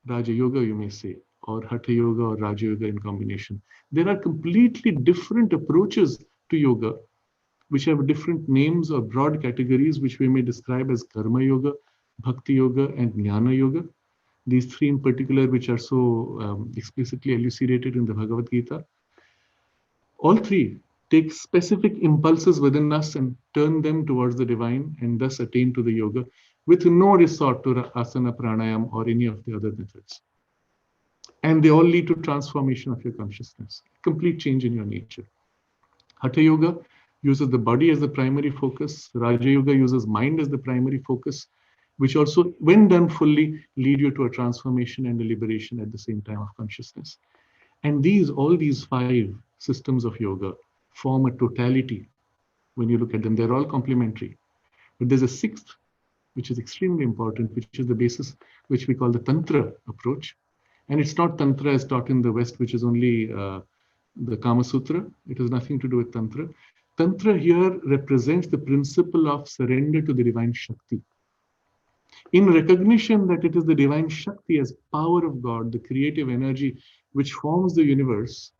Raja Yoga, you may say, or Hatha Yoga or Raja Yoga in combination. There are completely different approaches to yoga, which have different names or broad categories, which we may describe as Karma Yoga, Bhakti Yoga, and Jnana Yoga. These three in particular, which are so explicitly elucidated in the Bhagavad Gita. All three take specific impulses within us and turn them towards the divine and thus attain to the yoga with no resort to asana, pranayam, or any of the other methods. And they all lead to transformation of your consciousness, complete change in your nature. Hatha Yoga uses the body as the primary focus. Raja Yoga uses mind as the primary focus, which also, when done fully, lead you to a transformation and a liberation at the same time of consciousness. And all these five systems of yoga form a totality. When you look at them, they're all complementary. But there's a sixth, which is extremely important, which is the basis, which we call the Tantra approach. And it's not Tantra as taught in the West, which is only the Kama Sutra. It has nothing to do with Tantra. Tantra here represents the principle of surrender to the divine Shakti. In recognition that it is the divine Shakti as power of God, the creative energy which forms the universe,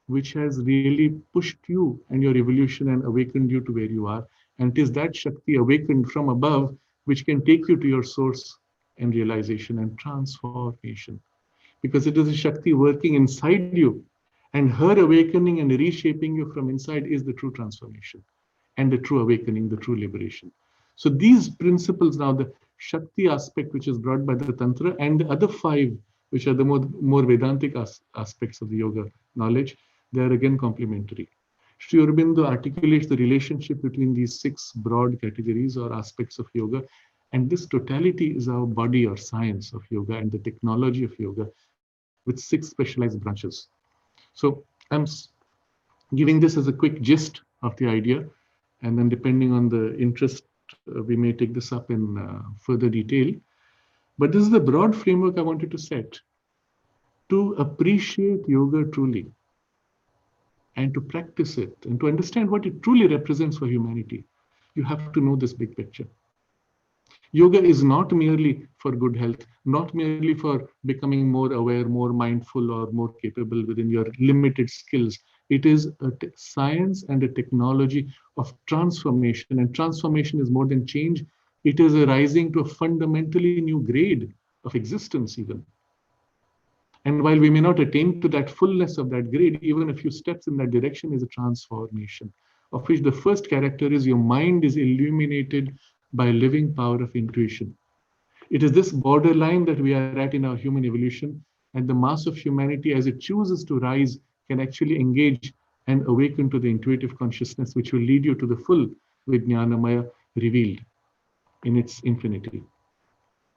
which has really pushed you and your evolution and awakened you to where you are. And it is that Shakti awakened from above which can take you to your source and realization and transformation. Because it is a Shakti working inside you, and her awakening and reshaping you from inside is the true transformation and the true awakening, the true liberation. So these principles now, the Shakti aspect, which is brought by the Tantra, and the other five, which are the more Vedantic aspects of the yoga knowledge, they are again complementary. Sri Aurobindo articulates the relationship between these six broad categories or aspects of yoga, and this totality is our body or science of yoga and the technology of yoga with six specialized branches. So I'm giving this as a quick gist of the idea, and then depending on the interest, we may take this up in further detail. But this is the broad framework I wanted to set to appreciate yoga truly and to practice it and to understand what it truly represents for humanity. You have to know this big picture. Yoga is not merely for good health, not merely for becoming more aware, more mindful, or more capable within your limited skills. It is a science and a technology of transformation. And transformation is more than change. It is a rising to a fundamentally new grade of existence even. And while we may not attain to that fullness of that grade, even a few steps in that direction is a transformation, of which the first character is your mind is illuminated by living power of intuition. It is this borderline that we are at in our human evolution, and the mass of humanity, as it chooses to rise, can actually engage and awaken to the intuitive consciousness, which will lead you to the full Vijnanamaya revealed in its infinity.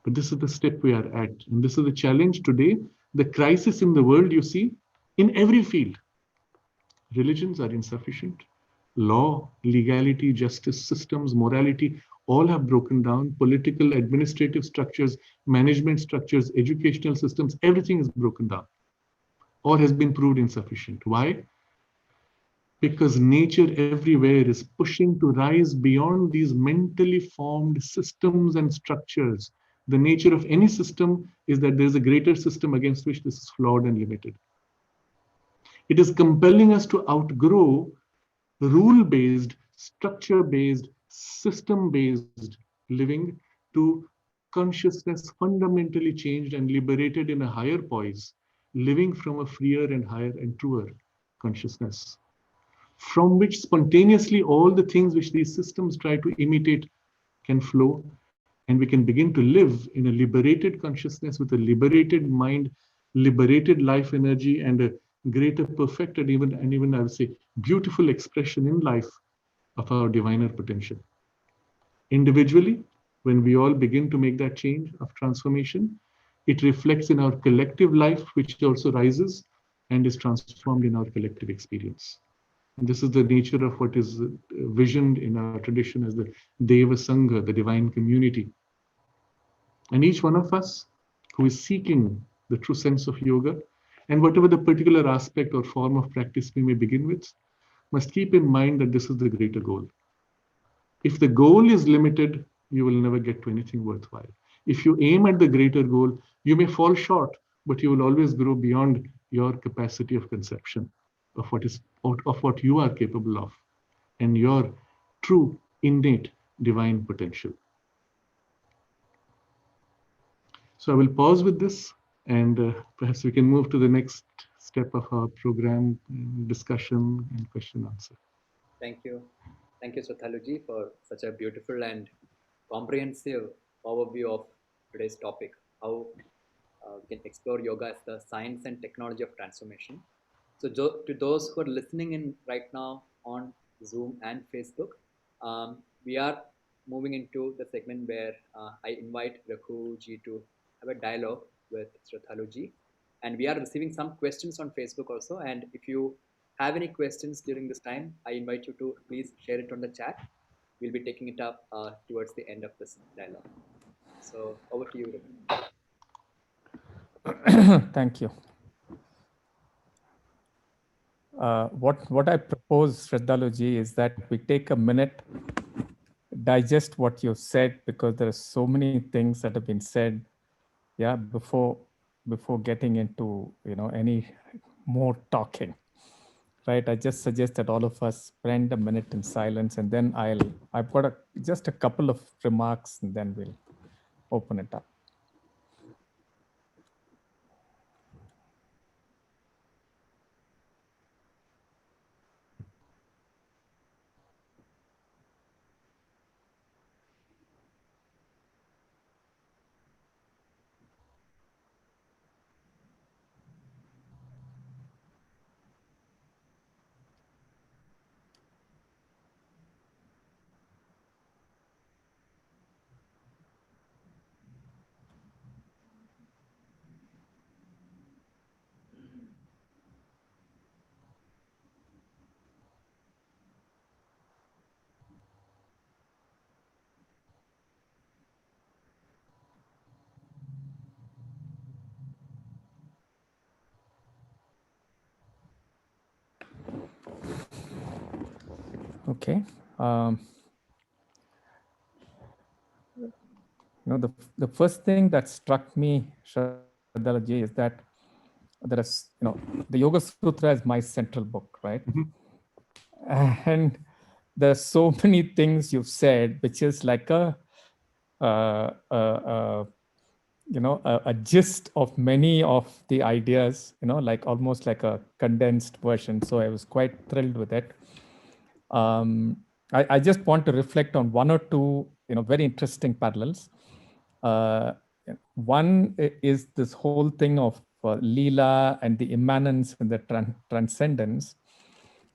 But this is the step we are at, and this is the challenge today. The crisis in the world you see in every field. Religions are insufficient. Law, legality, justice systems, morality, all have broken down. Political, administrative structures, management structures, educational systems, everything is broken down or has been proved insufficient. Why? Because nature everywhere is pushing to rise beyond these mentally formed systems and structures. The nature of any system is that there is a greater system against which this is flawed and limited. It is compelling us to outgrow rule-based, structure-based, system-based living to consciousness fundamentally changed and liberated in a higher poise, living from a freer and higher and truer consciousness, from which spontaneously all the things which these systems try to imitate can flow, and we can begin to live in a liberated consciousness with a liberated mind, liberated life energy, and a greater perfect and even I would say beautiful expression in life of our diviner potential. Individually, when we all begin to make that change of transformation, it reflects in our collective life, which also rises and is transformed in our collective experience. And this is the nature of what is visioned in our tradition as the Deva Sangha, the divine community. And each one of us who is seeking the true sense of yoga, and whatever the particular aspect or form of practice we may begin with, must keep in mind that this is the greater goal. If the goal is limited, you will never get to anything worthwhile. If you aim at the greater goal, you may fall short, but you will always grow beyond your capacity of conception of what you are capable of and your true innate divine potential. So I will pause with this, and perhaps we can move to the next step of our program, discussion and question answer. Thank you. Thank you, Sraddhalu for such a beautiful and comprehensive overview of today's topic, how we can explore yoga as the science and technology of transformation. So to those who are listening in right now on Zoom and Facebook, we are moving into the segment where I invite Raghu to have a dialogue with Sraddhalu. And we are receiving some questions on Facebook also. And if you have any questions during this time, I invite you to please share it on the chat. We'll be taking it up towards the end of this dialogue. So over to you, Raghu. Thank you. What I propose, Sraddhalu, is that we take a minute, digest what you said, because there are so many things that have been said, yeah, before getting into any more talking, right? I just suggest that all of us spend a minute in silence, and then I've got just a couple of remarks, and then we'll open it up. Okay. The first thing that struck me, Sraddhalu, is that there is, the Yoga Sutra is my central book, right? Mm-hmm. And there's so many things you've said, which is like a gist of many of the ideas, like almost like a condensed version. So I was quite thrilled with it. I just want to reflect on one or two, very interesting parallels. One is this whole thing of Leela and the immanence and the transcendence,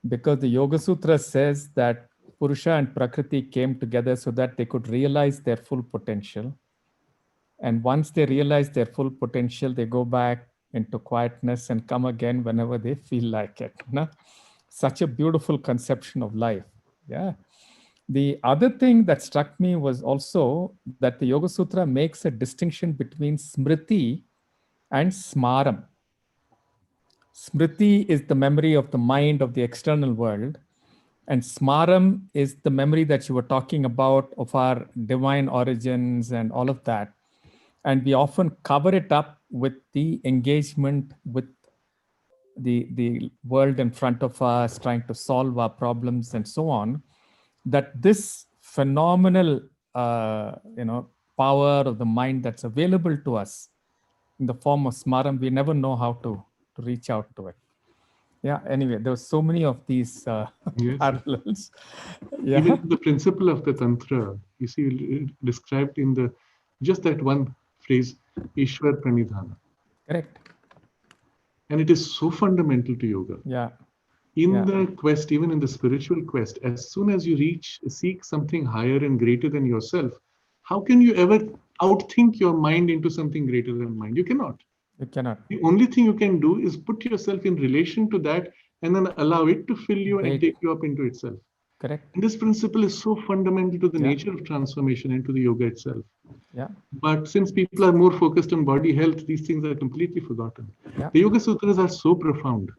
because the Yoga Sutra says that Purusha and Prakriti came together so that they could realize their full potential. And once they realize their full potential, they go back into quietness and come again whenever they feel like it. Such a beautiful conception of life. Yeah. The other thing that struck me was also that the Yoga Sutra makes a distinction between Smriti and Smaram. Smriti is the memory of the mind of the external world, and Smaram is the memory that you were talking about of our divine origins and all of that. And we often cover it up with the engagement with the world in front of us, trying to solve our problems and so on. That this phenomenal, power of the mind that's available to us in the form of Smaram, we never know how to reach out to it. Yeah. Anyway, there were so many of these parallels. Yeah. Even the principle of the Tantra, you see, described in just that one phrase, Ishwar Pranidhana. Correct. And it is so fundamental to yoga. Yeah. In the quest, even in the spiritual quest, as soon as you seek something higher and greater than yourself, how can you ever outthink your mind into something greater than mind? You cannot. You cannot. The only thing you can do is put yourself in relation to that and then allow it to fill you and Right. take you up into itself. Correct. And this principle is so fundamental to the Yeah. nature of transformation and to the yoga itself. Yeah. But since people are more focused on body health, these things are completely forgotten. Yeah. The Yoga Sutras are so profound,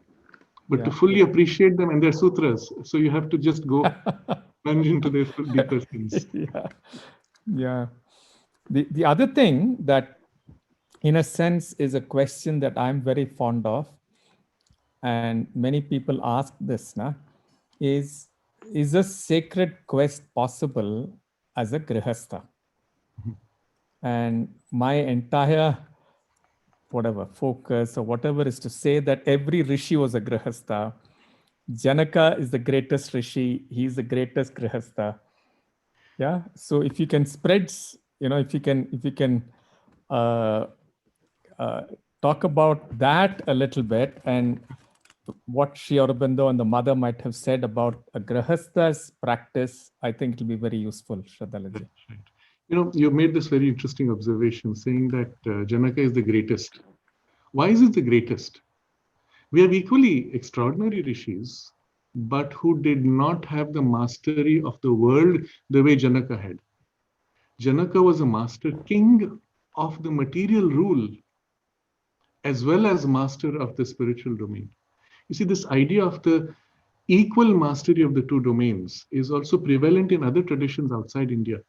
but to Yeah. fully appreciate them, and they're sutras, so you have to just go plunge into their deeper things. Yeah. Yeah. The other thing that, in a sense, is a question that I'm very fond of, and many people ask this, is a sacred quest possible as a grihastha? And my entire focus or whatever is to say that every rishi was a grihastha. Janaka is the greatest rishi. He's the greatest grihastha. Yeah. So if you can spread, if you can uh, uh, talk about that a little bit, and what Sri Aurobindo and the mother might have said about a grihastha's practice, I think it'll be very useful, Sraddhalu. That's right. You made this very interesting observation saying that Janaka is the greatest. Why is it the greatest? We have equally extraordinary rishis, but who did not have the mastery of the world the way Janaka had. Janaka was a master king of the material rule as well as master of the spiritual domain. You see, this idea of the equal mastery of the two domains is also prevalent in other traditions outside India.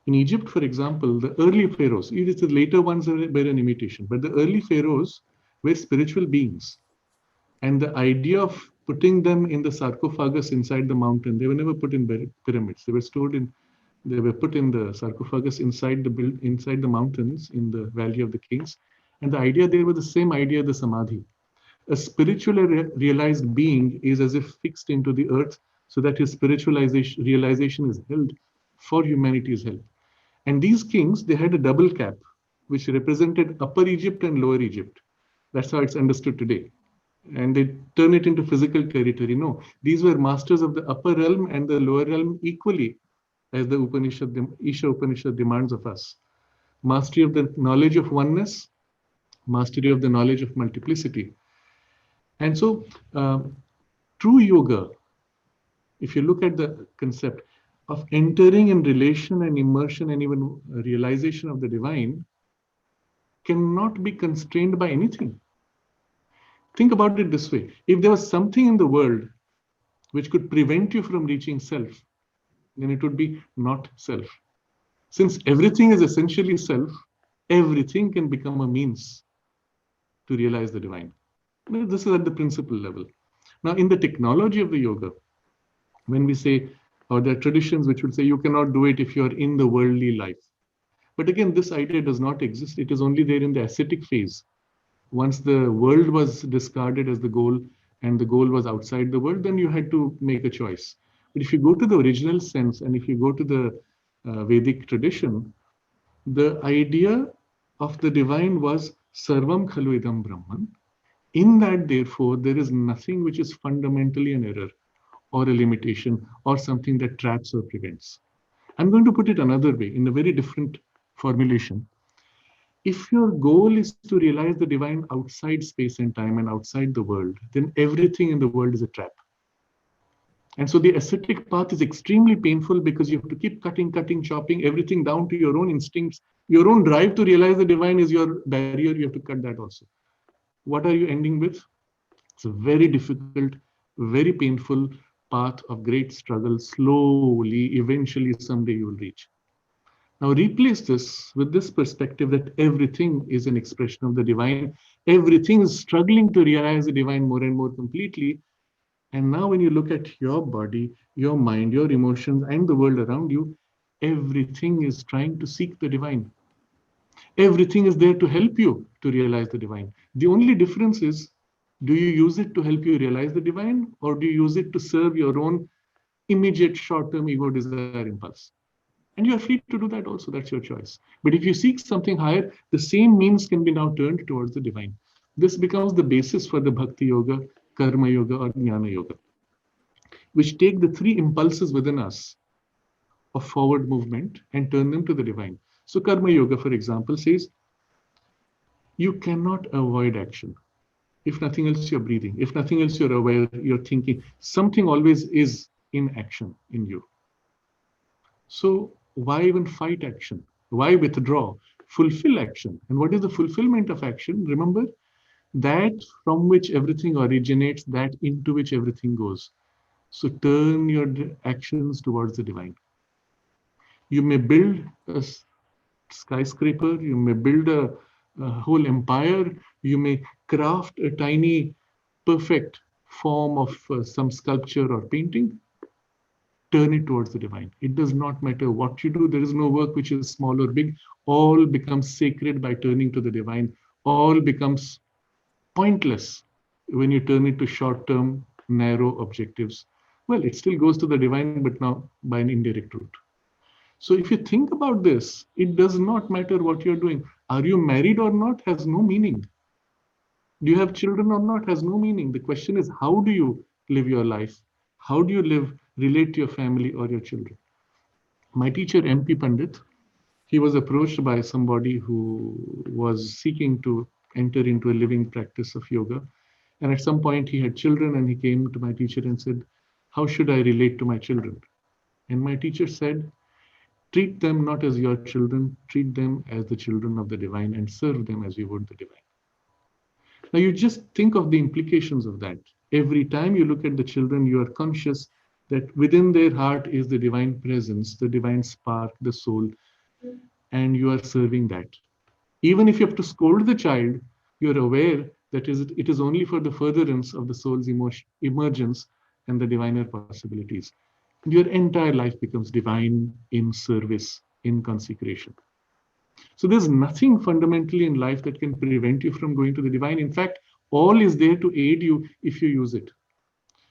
In Egypt, for example, the early pharaohs, even the later ones were an imitation, but the early pharaohs were spiritual beings. And the idea of putting them in the sarcophagus inside the mountain, they were never put in pyramids. They were put in the sarcophagus inside the mountains in the Valley of the Kings. And the idea there was the same idea, the samadhi. A spiritually realized being is as if fixed into the earth so that his realization is held for humanity's help. And these kings, they had a double cap, which represented Upper Egypt and Lower Egypt. That's how it's understood today. And they turn it into physical territory. No, these were masters of the upper realm and the lower realm equally, as the Isha Upanishad demands of us. Mastery of the knowledge of oneness, mastery of the knowledge of multiplicity. And so, true yoga, if you look at the concept of entering in relation and immersion and even realization of the divine, cannot be constrained by anything. Think about it this way. If there was something in the world which could prevent you from reaching self, then it would be not self. Since everything is essentially self, everything can become a means to realize the divine. This is at the principle level. Now, in the technology of the yoga, when we say, or there are traditions which would say you cannot do it if you are in the worldly life. But again, this idea does not exist. It is only there in the ascetic phase. Once the world was discarded as the goal and the goal was outside the world, then you had to make a choice. But if you go to the original sense and if you go to the Vedic tradition, the idea of the divine was Sarvam Khalu Idam Brahman. In that, therefore, there is nothing which is fundamentally an error or a limitation or something that traps or prevents. I'm going to put it another way in a very different formulation. If your goal is to realize the divine outside space and time and outside the world, then everything in the world is a trap. And so the ascetic path is extremely painful because you have to keep cutting, chopping everything down to your own instincts. Your own drive to realize the divine is your barrier. You have to cut that also. What are you ending with? It's a very difficult, very painful path of great struggle. Slowly, eventually, someday you will reach. Now replace this with this perspective that everything is an expression of the divine. Everything is struggling to realize the divine more and more completely. And now when you look at your body, your mind, your emotions, and the world around you, everything is trying to seek the divine. Everything is there to help you to realize the divine. The only difference is, do you use it to help you realize the divine, or do you use it to serve your own immediate short-term ego desire impulse? And you are free to do that also, that's your choice. But if you seek something higher, the same means can be now turned towards the divine. This becomes the basis for the Bhakti Yoga, Karma Yoga, or Jnana Yoga, which take the three impulses within us of forward movement and turn them to the divine. So Karma Yoga, for example, says, you cannot avoid action. If nothing else, you're breathing. If nothing else, you're aware, you're thinking. Something always is in action in you. So why even fight action? Why withdraw? Fulfill action. And what is the fulfillment of action? Remember, that from which everything originates, that into which everything goes. So turn your actions towards the divine. You may build a skyscraper, you may build a whole empire, you may craft a tiny, perfect form of some sculpture or painting. Turn it towards the divine. It does not matter what you do. There is no work which is small or big. All becomes sacred by turning to the divine. All becomes pointless when you turn it to short-term, narrow objectives. Well, it still goes to the divine, but now by an indirect route. So if you think about this, it does not matter what you're doing. Are you married or not has no meaning. Do you have children or not has no meaning. The question is, how do you live your life? How do you relate to your family or your children? My teacher, M P Pandit, he was approached by somebody who was seeking to enter into a living practice of yoga. And at some point he had children and he came to my teacher and said, how should I relate to my children? And my teacher said, treat them not as your children, treat them as the children of the divine and serve them as you would the divine. Now you just think of the implications of that. Every time you look at the children, you are conscious that within their heart is the divine presence, the divine spark, the soul, and you are serving that. Even if you have to scold the child, you're aware that it is only for the furtherance of the soul's emergence and the diviner possibilities. And your entire life becomes divine in service, in consecration. So there's nothing fundamentally in life that can prevent you from going to the divine. In fact, all is there to aid you if you use it.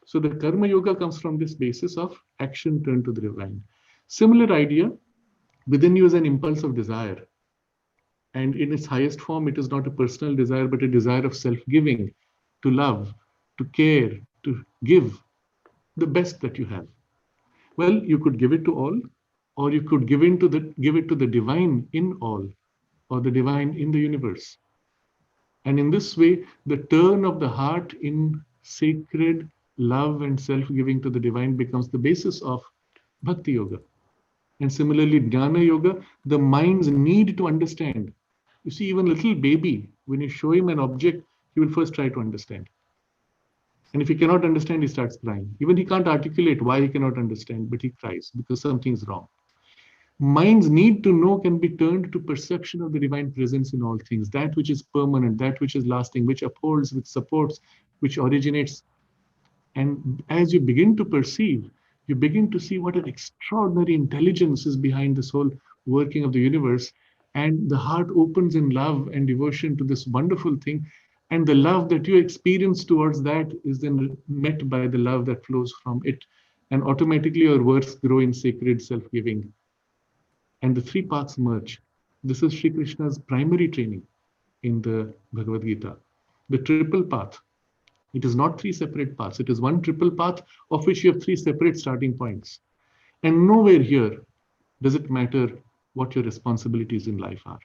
So the karma yoga comes from this basis of action turned to the divine. Similar idea, within you is an impulse of desire. And in its highest form, it is not a personal desire, but a desire of self-giving, to love, to care, to give the best that you have. Well, you could give it to all, or you could give it to the divine in all, or the divine in the universe. And in this way, the turn of the heart in sacred love and self-giving to the divine becomes the basis of bhakti yoga. And similarly, jnana yoga, the mind's need to understand. You see, even little baby, when you show him an object, he will first try to understand. And if he cannot understand, he starts crying. Even he can't articulate why he cannot understand, but he cries because something's wrong. Mind's need to know can be turned to perception of the divine presence in all things, that which is permanent, that which is lasting, which upholds, which supports, which originates. And as you begin to perceive, you begin to see what an extraordinary intelligence is behind this whole working of the universe. And the heart opens in love and devotion to this wonderful thing. And the love that you experience towards that is then met by the love that flows from it. And automatically your works grow in sacred self-giving. And the three paths merge. This is Sri Krishna's primary training in the Bhagavad Gita. The triple path. It is not three separate paths. It is one triple path of which you have three separate starting points. And nowhere here does it matter what your responsibilities in life are.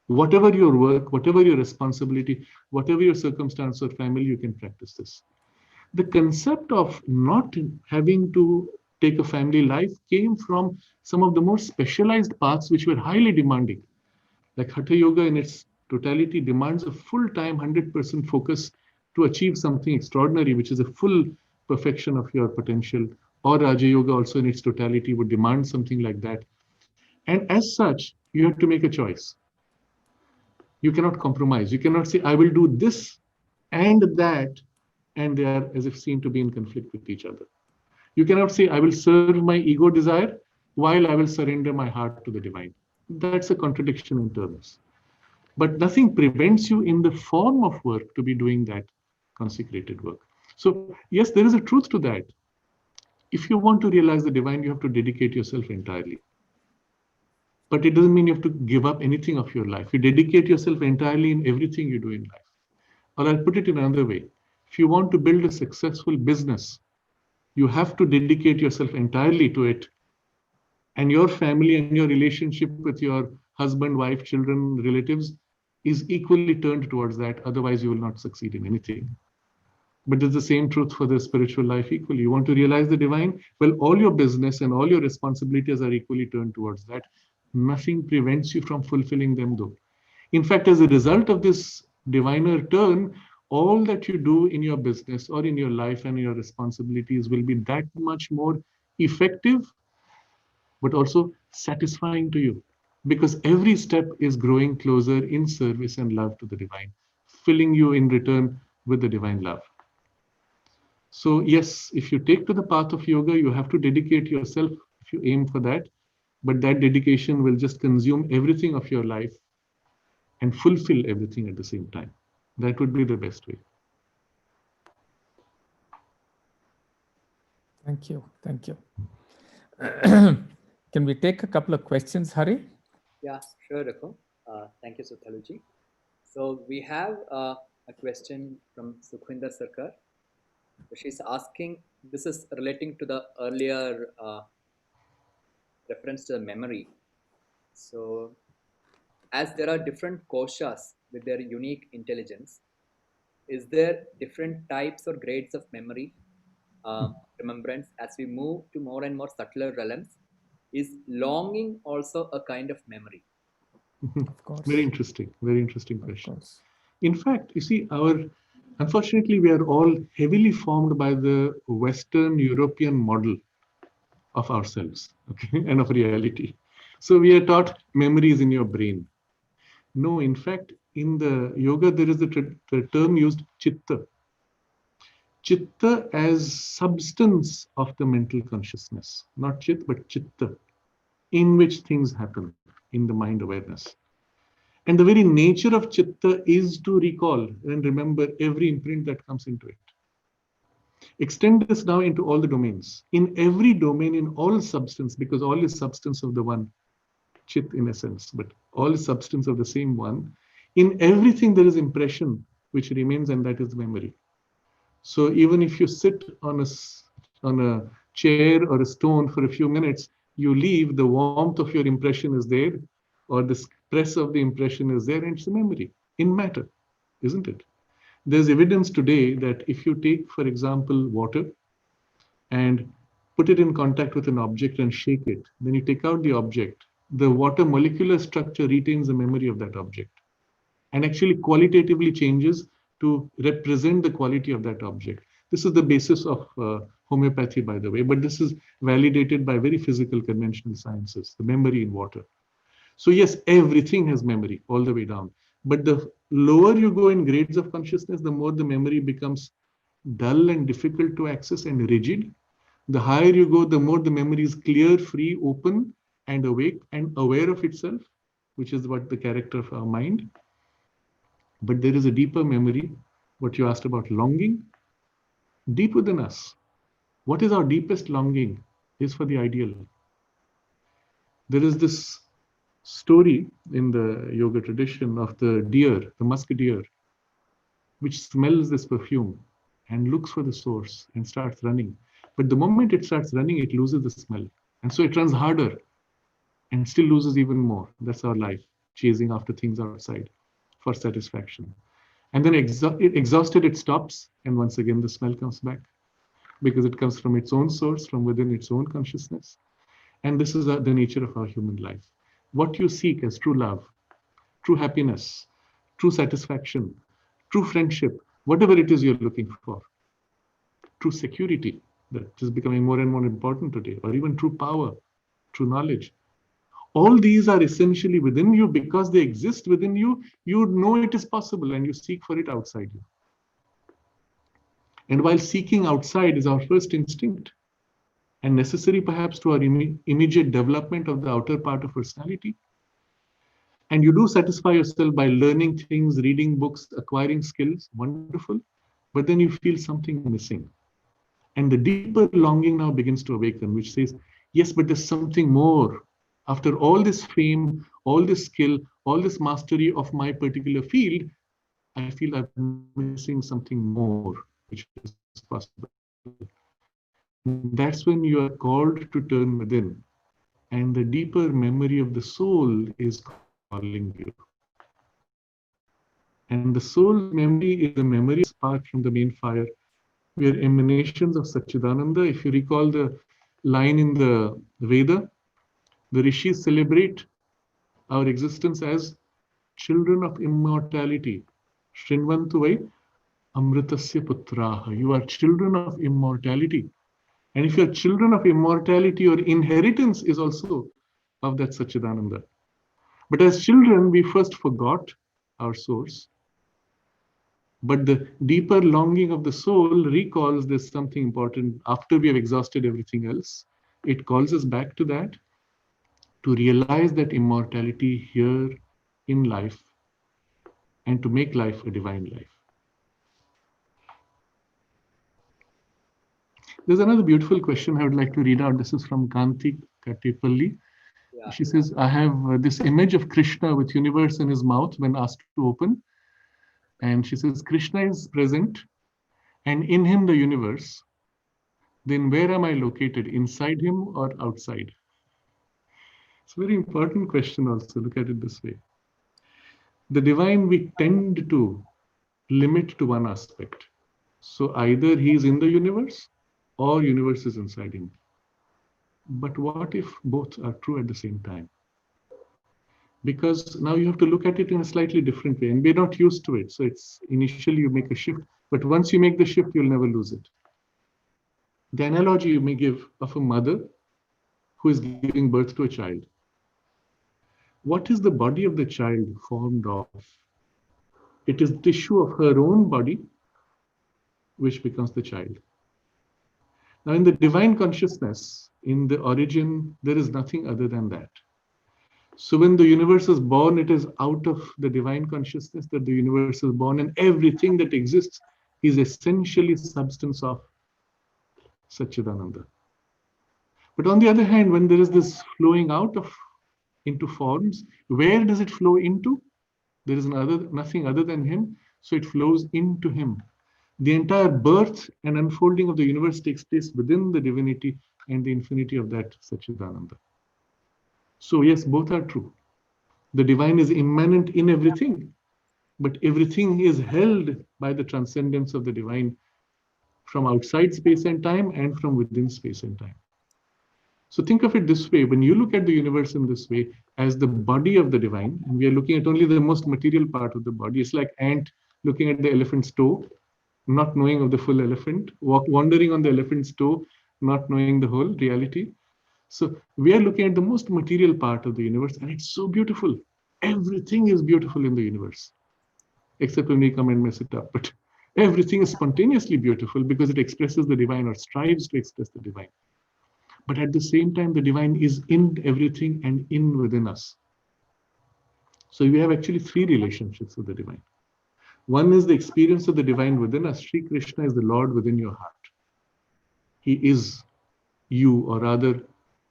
Whatever your work, whatever your responsibility, whatever your circumstance or family, you can practice this. The concept of not having to take a family life came from some of the more specialized paths which were highly demanding. Like Hatha Yoga in its totality demands a full-time 100% focus to achieve something extraordinary, which is a full perfection of your potential. Or Raja Yoga also in its totality would demand something like that. And as such, you have to make a choice. You cannot compromise. You cannot say, I will do this and that, and they are as if seen to be in conflict with each other. You cannot say, I will serve my ego desire while I will surrender my heart to the divine. That's a contradiction in terms. But nothing prevents you in the form of work to be doing that consecrated work. So yes, there is a truth to that. If you want to realize the divine, you have to dedicate yourself entirely. But it doesn't mean you have to give up anything of your life. You dedicate yourself entirely in everything you do in life. Or I'll put it in another way. If you want to build a successful business, you have to dedicate yourself entirely to it. And your family and your relationship with your husband, wife, children, relatives is equally turned towards that. Otherwise, you will not succeed in anything. But it's the same truth for the spiritual life equally. You want to realize the divine? Well, all your business and all your responsibilities are equally turned towards that. Nothing prevents you from fulfilling them, though. In fact, as a result of this diviner turn, all that you do in your business or in your life and your responsibilities will be that much more effective, but also satisfying to you. Because every step is growing closer in service and love to the divine, filling you in return with the divine love. So yes, if you take to the path of yoga, you have to dedicate yourself if you aim for that. But that dedication will just consume everything of your life and fulfill everything at the same time. That would be the best way. Thank you. Thank you. Can we take a couple of questions, Hari? Yeah, sure, Raghu. Thank you, Sraddhaluji. So we have a question from Sukhwinder Sarkar. She's asking, this is relating to the earlier reference to the memory. So as there are different koshas with their unique intelligence, is there different types or grades of memory, remembrance as we move to more and more subtler realms? Is longing also a kind of memory? Of course. Very interesting question. Course. In fact, you see, unfortunately, we are all heavily formed by the Western European model of ourselves, okay, and of reality. So we are taught memories in your brain. No, in fact, in the yoga, there is the term used chitta. Chitta as substance of the mental consciousness, not chit, but chitta, in which things happen in the mind awareness. And the very nature of chitta is to recall and remember every imprint that comes into it. Extend this now into all the domains. In every domain, in all substance, because all is substance of the one, chit in essence, but all is substance of the same one. In everything, there is impression which remains, and that is memory. So even if you sit on a chair or a stone for a few minutes, you leave, the warmth of your impression is there, or the stress of the impression is there, and it's a memory in matter, isn't it? There's evidence today that if you take, for example, water and put it in contact with an object and shake it, then you take out the object, the water molecular structure retains the memory of that object and actually qualitatively changes to represent the quality of that object. This is the basis of homeopathy, by the way, but this is validated by very physical conventional sciences, the memory in water. So yes, everything has memory all the way down. But the lower you go in grades of consciousness, the more the memory becomes dull and difficult to access and rigid. The higher you go, the more the memory is clear, free, open, and awake and aware of itself, which is what the character of our mind. But there is a deeper memory, what you asked about longing, deep within us. What is our deepest longing is for the ideal. There is this story in the yoga tradition of the deer, the musk deer, which smells this perfume and looks for the source and starts running. But the moment it starts running, it loses the smell. And so it runs harder and still loses even more. That's our life, chasing after things outside for satisfaction. And then exhausted, it stops. And once again, the smell comes back because it comes from its own source, from within its own consciousness. And this is the nature of our human life. What you seek as true love, true happiness, true satisfaction, true friendship, whatever it is you're looking for, true security that is becoming more and more important today, or even true power, true knowledge. All these are essentially within you because they exist within you. You know it is possible and you seek for it outside you. And while seeking outside is our first instinct and necessary perhaps to our immediate development of the outer part of personality, and you do satisfy yourself by learning things, reading books, acquiring skills, wonderful, but then you feel something missing. And the deeper longing now begins to awaken, which says, yes, but there's something more. After all this fame, all this skill, all this mastery of my particular field, I feel I'm missing something more, which is possible. That's when you are called to turn within. And the deeper memory of the soul is calling you. And the soul's memory is the memory spark from the main fire. We are emanations of Satchidananda. If you recall the line in the Veda, the rishis celebrate our existence as children of immortality. Shrinvantu vai amritasya putraha. You are children of immortality. And if you are children of immortality, your inheritance is also of that Satchidananda. But as children, we first forgot our source. But the deeper longing of the soul recalls there's something important after we have exhausted everything else. It calls us back to that, to realize that immortality here in life and to make life a divine life. There's another beautiful question I would like to read out. This is from Kanti Katipalli. Yeah. She says, I have this image of Krishna with universe in his mouth when asked to open. And she says, Krishna is present and in him the universe. Then where am I located, inside him or outside? It's a very important question also. Look at it this way. The divine we tend to limit to one aspect. So either he is in the universe or universe is inside him. But what if both are true at the same time? Because now you have to look at it in a slightly different way, and we're not used to it. So it's initially you make a shift, but once you make the shift, you'll never lose it. The analogy you may give of a mother who is giving birth to a child. What is the body of the child formed of? It is the tissue of her own body which becomes the child. Now in the divine consciousness, in the origin, there is nothing other than that. So when the universe is born, it is out of the divine consciousness that the universe is born, and everything that exists is essentially substance of Satchidananda. But on the other hand, when there is this flowing out of into forms, where does it flow into? There is nothing other than him, so it flows into him. The entire birth and unfolding of the universe takes place within the divinity and the infinity of that Satchidananda. So yes, both are true. The divine is immanent in everything, but everything is held by the transcendence of the divine from outside space and time and from within space and time. So think of it this way, when you look at the universe in this way as the body of the divine, and we are looking at only the most material part of the body, it's like ant looking at the elephant's toe, not knowing of the full elephant, wandering on the elephant's toe, not knowing the whole reality. So we are looking at the most material part of the universe, and it's so beautiful. Everything is beautiful in the universe, except when we come and mess it up. But everything is spontaneously beautiful because it expresses the divine or strives to express the divine. But at the same time, the divine is in everything and in within us. So we have actually three relationships with the divine. One is the experience of the divine within us. Sri Krishna is the Lord within your heart. He is you, or rather,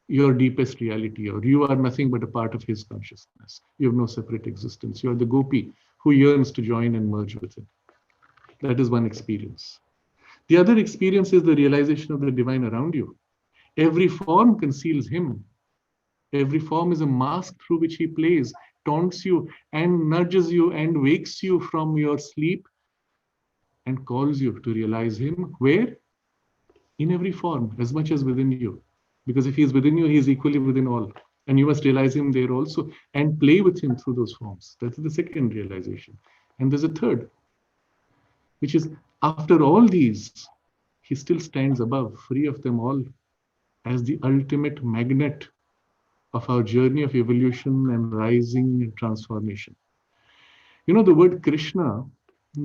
your deepest reality, or you are nothing but a part of his consciousness. You have no separate existence. You are the gopi who yearns to join and merge with him. That is one experience. The other experience is the realization of the divine around you. Every form conceals him. Every form is a mask through which he plays, taunts you and nudges you and wakes you from your sleep and calls you to realize him. Where? In every form, as much as within you. Because if he is within you, he is equally within all. And you must realize him there also and play with him through those forms. That's the second realization. And there's a third, which is after all these, he still stands above, free of them all, as the ultimate magnet of our journey of evolution and rising and transformation. You know, the word Krishna,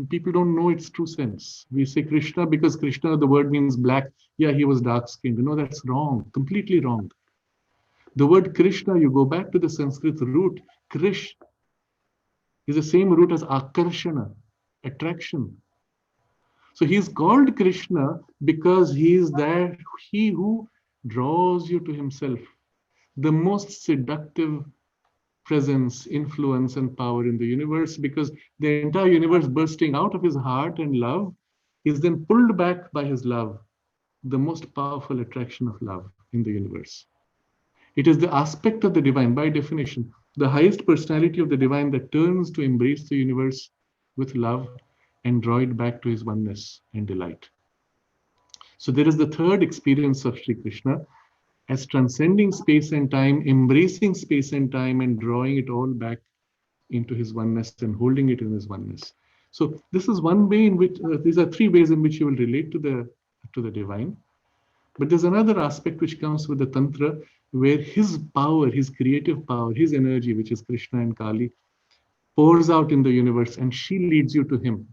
people don't know its true sense. We say Krishna because Krishna, the word means black. Yeah, he was dark-skinned. No, that's wrong, completely wrong. The word Krishna, you go back to the Sanskrit root, Krish is the same root as Akarshana, attraction. So he is called Krishna because he is that he who draws you to himself. The most seductive presence, influence, and power in the universe, because the entire universe bursting out of his heart and love is then pulled back by his love, the most powerful attraction of love in the universe. It is the aspect of the divine, by definition, the highest personality of the divine that turns to embrace the universe with love and draw it back to his oneness and delight. So there is the third experience of Sri Krishna as transcending space and time, embracing space and time, and drawing it all back into his oneness and holding it in his oneness. So this is one way in which these are three ways in which you will relate to the divine. But there's another aspect which comes with the Tantra, where his power, his creative power, his energy, which is Krishna and Kali, pours out in the universe and she leads you to him.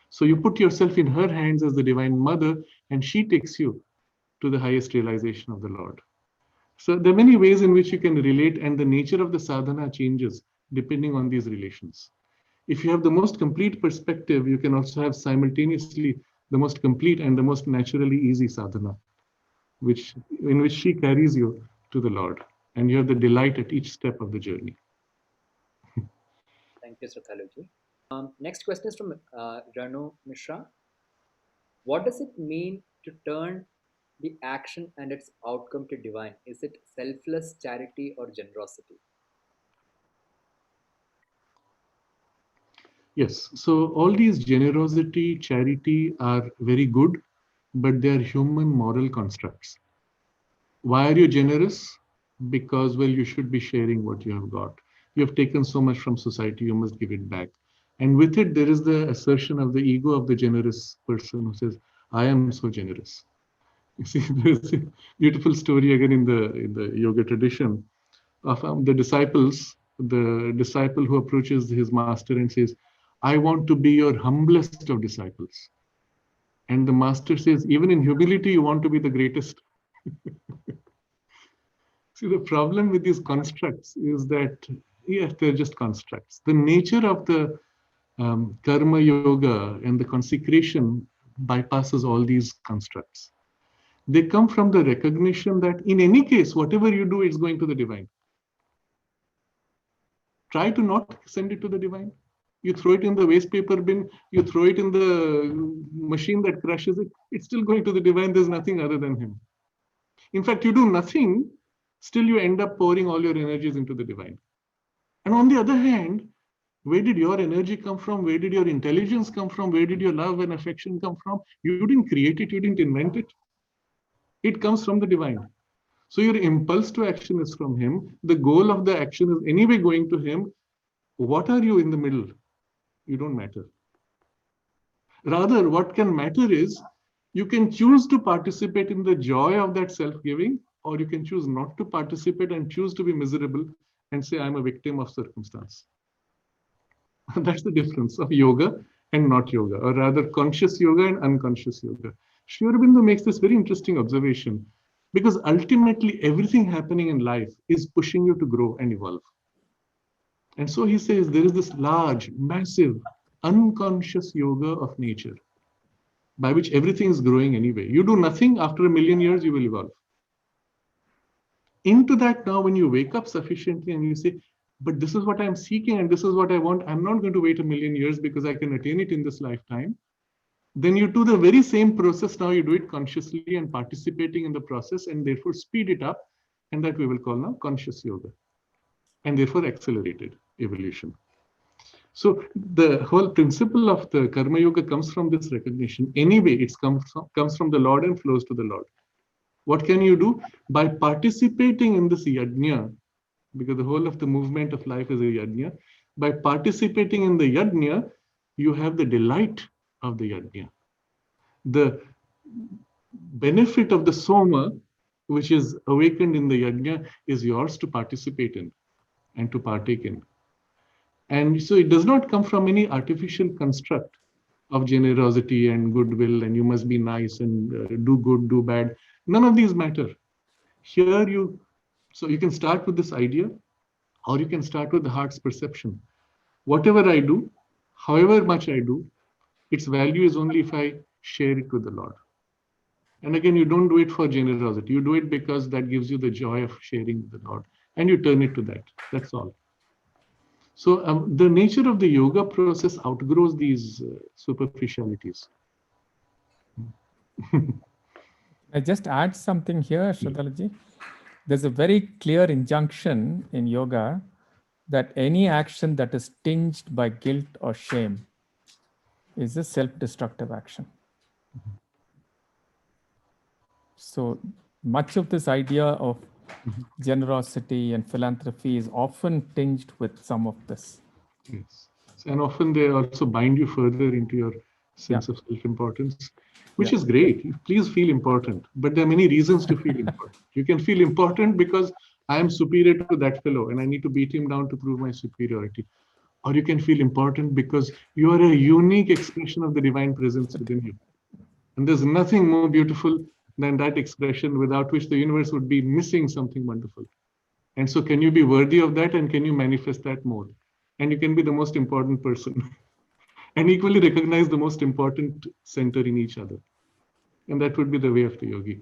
So you put yourself in her hands as the Divine Mother and she takes you to the highest realization of the Lord. So there are many ways in which you can relate, and the nature of the sadhana changes depending on these relations. If you have the most complete perspective, you can also have simultaneously the most complete and the most naturally easy sadhana, in which she carries you to the Lord, and you have the delight at each step of the journey. Thank you, Sraddhaluji. Next question is from Ranu Mishra. What does it mean to turn the action and its outcome to divine? Is it selfless charity or generosity? Yes, so all these generosity, charity are very good, but they are human moral constructs. Why are you generous? Because, well, you should be sharing what you have got. You have taken so much from society, you must give it back. And with it, there is the assertion of the ego of the generous person who says, I am so generous. You see, there's a beautiful story again in the yoga tradition of the disciple who approaches his master and says, I want to be your humblest of disciples. And the master says, even in humility, you want to be the greatest. See, the problem with these constructs is that, yes, they're just constructs. The nature of the karma yoga and the consecration bypasses all these constructs. They come from the recognition that in any case, whatever you do, it's going to the divine. Try to not send it to the divine. You throw it in the waste paper bin, you throw it in the machine that crushes it, it's still going to the divine. There's nothing other than him. In fact, you do nothing, still you end up pouring all your energies into the divine. And on the other hand, where did your energy come from? Where did your intelligence come from? Where did your love and affection come from? You didn't create it, you didn't invent it. It comes from the divine. So your impulse to action is from him. The goal of the action is anyway going to him. What are you in the middle? You don't matter. Rather, what can matter is you can choose to participate in the joy of that self-giving, or you can choose not to participate and choose to be miserable and say, I'm a victim of circumstance. That's the difference of yoga and not yoga, or rather conscious yoga and unconscious yoga. Sri Aurobindo makes this very interesting observation, because ultimately everything happening in life is pushing you to grow and evolve. And so he says there is this large, massive, unconscious yoga of nature by which everything is growing anyway. You do nothing, after 1,000,000 years, you will evolve. Into that now, when you wake up sufficiently and you say, but this is what I'm seeking and this is what I want, I'm not going to wait 1,000,000 years because I can attain it in this lifetime. Then you do the very same process. Now you do it consciously and participating in the process, and therefore speed it up. And that we will call now conscious yoga, and therefore accelerated evolution. So the whole principle of the karma yoga comes from this recognition. Anyway, it comes from the Lord and flows to the Lord. What can you do? By participating in this yajna, because the whole of the movement of life is a yajna. By participating in the yajna, you have the delight of the yajna. The benefit of the soma, which is awakened in the yajna, is yours to participate in and to partake in. And so it does not come from any artificial construct of generosity and goodwill, and you must be nice and do good, do bad. None of these matter. Here so you can start with this idea, or you can start with the heart's perception. Whatever I do, however much I do, its value is only if I share it with the Lord. And again, you don't do it for generosity. You do it because that gives you the joy of sharing with the Lord. And you turn it to that. That's all. So the nature of the yoga process outgrows these superficialities. I just add something here, Sraddhaluji. There's a very clear injunction in yoga that any action that is tinged by guilt or shame is a self-destructive action. So much of this idea of generosity and philanthropy is often tinged with some of this. Yes. And often they also bind you further into your sense of self-importance, which is great. Please feel important. But there are many reasons to feel important. You can feel important because I am superior to that fellow and I need to beat him down to prove my superiority. Or you can feel important because you are a unique expression of the divine presence within you. And there's nothing more beautiful than that expression without which the universe would be missing something wonderful. And so can you be worthy of that and can you manifest that more? And you can be the most important person and equally recognize the most important center in each other. And that would be the way of the yogi.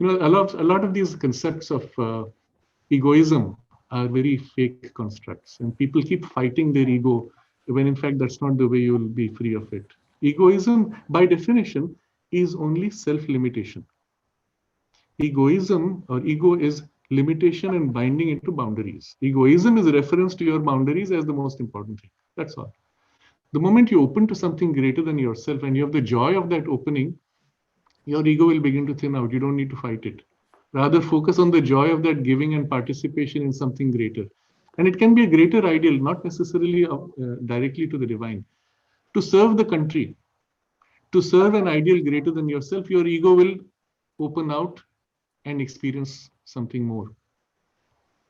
A lot of these concepts of egoism are very fake constructs, and people keep fighting their ego when in fact that's not the way you will be free of it. Egoism, by definition, is only self-limitation. Egoism or ego is limitation and binding into boundaries. Egoism is a reference to your boundaries as the most important thing. That's all. The moment you open to something greater than yourself and you have the joy of that opening, your ego will begin to thin out. You don't need to fight it. Rather, focus on the joy of that giving and participation in something greater. And it can be a greater ideal, not necessarily directly to the divine. To serve the country, to serve an ideal greater than yourself, your ego will open out and experience something more.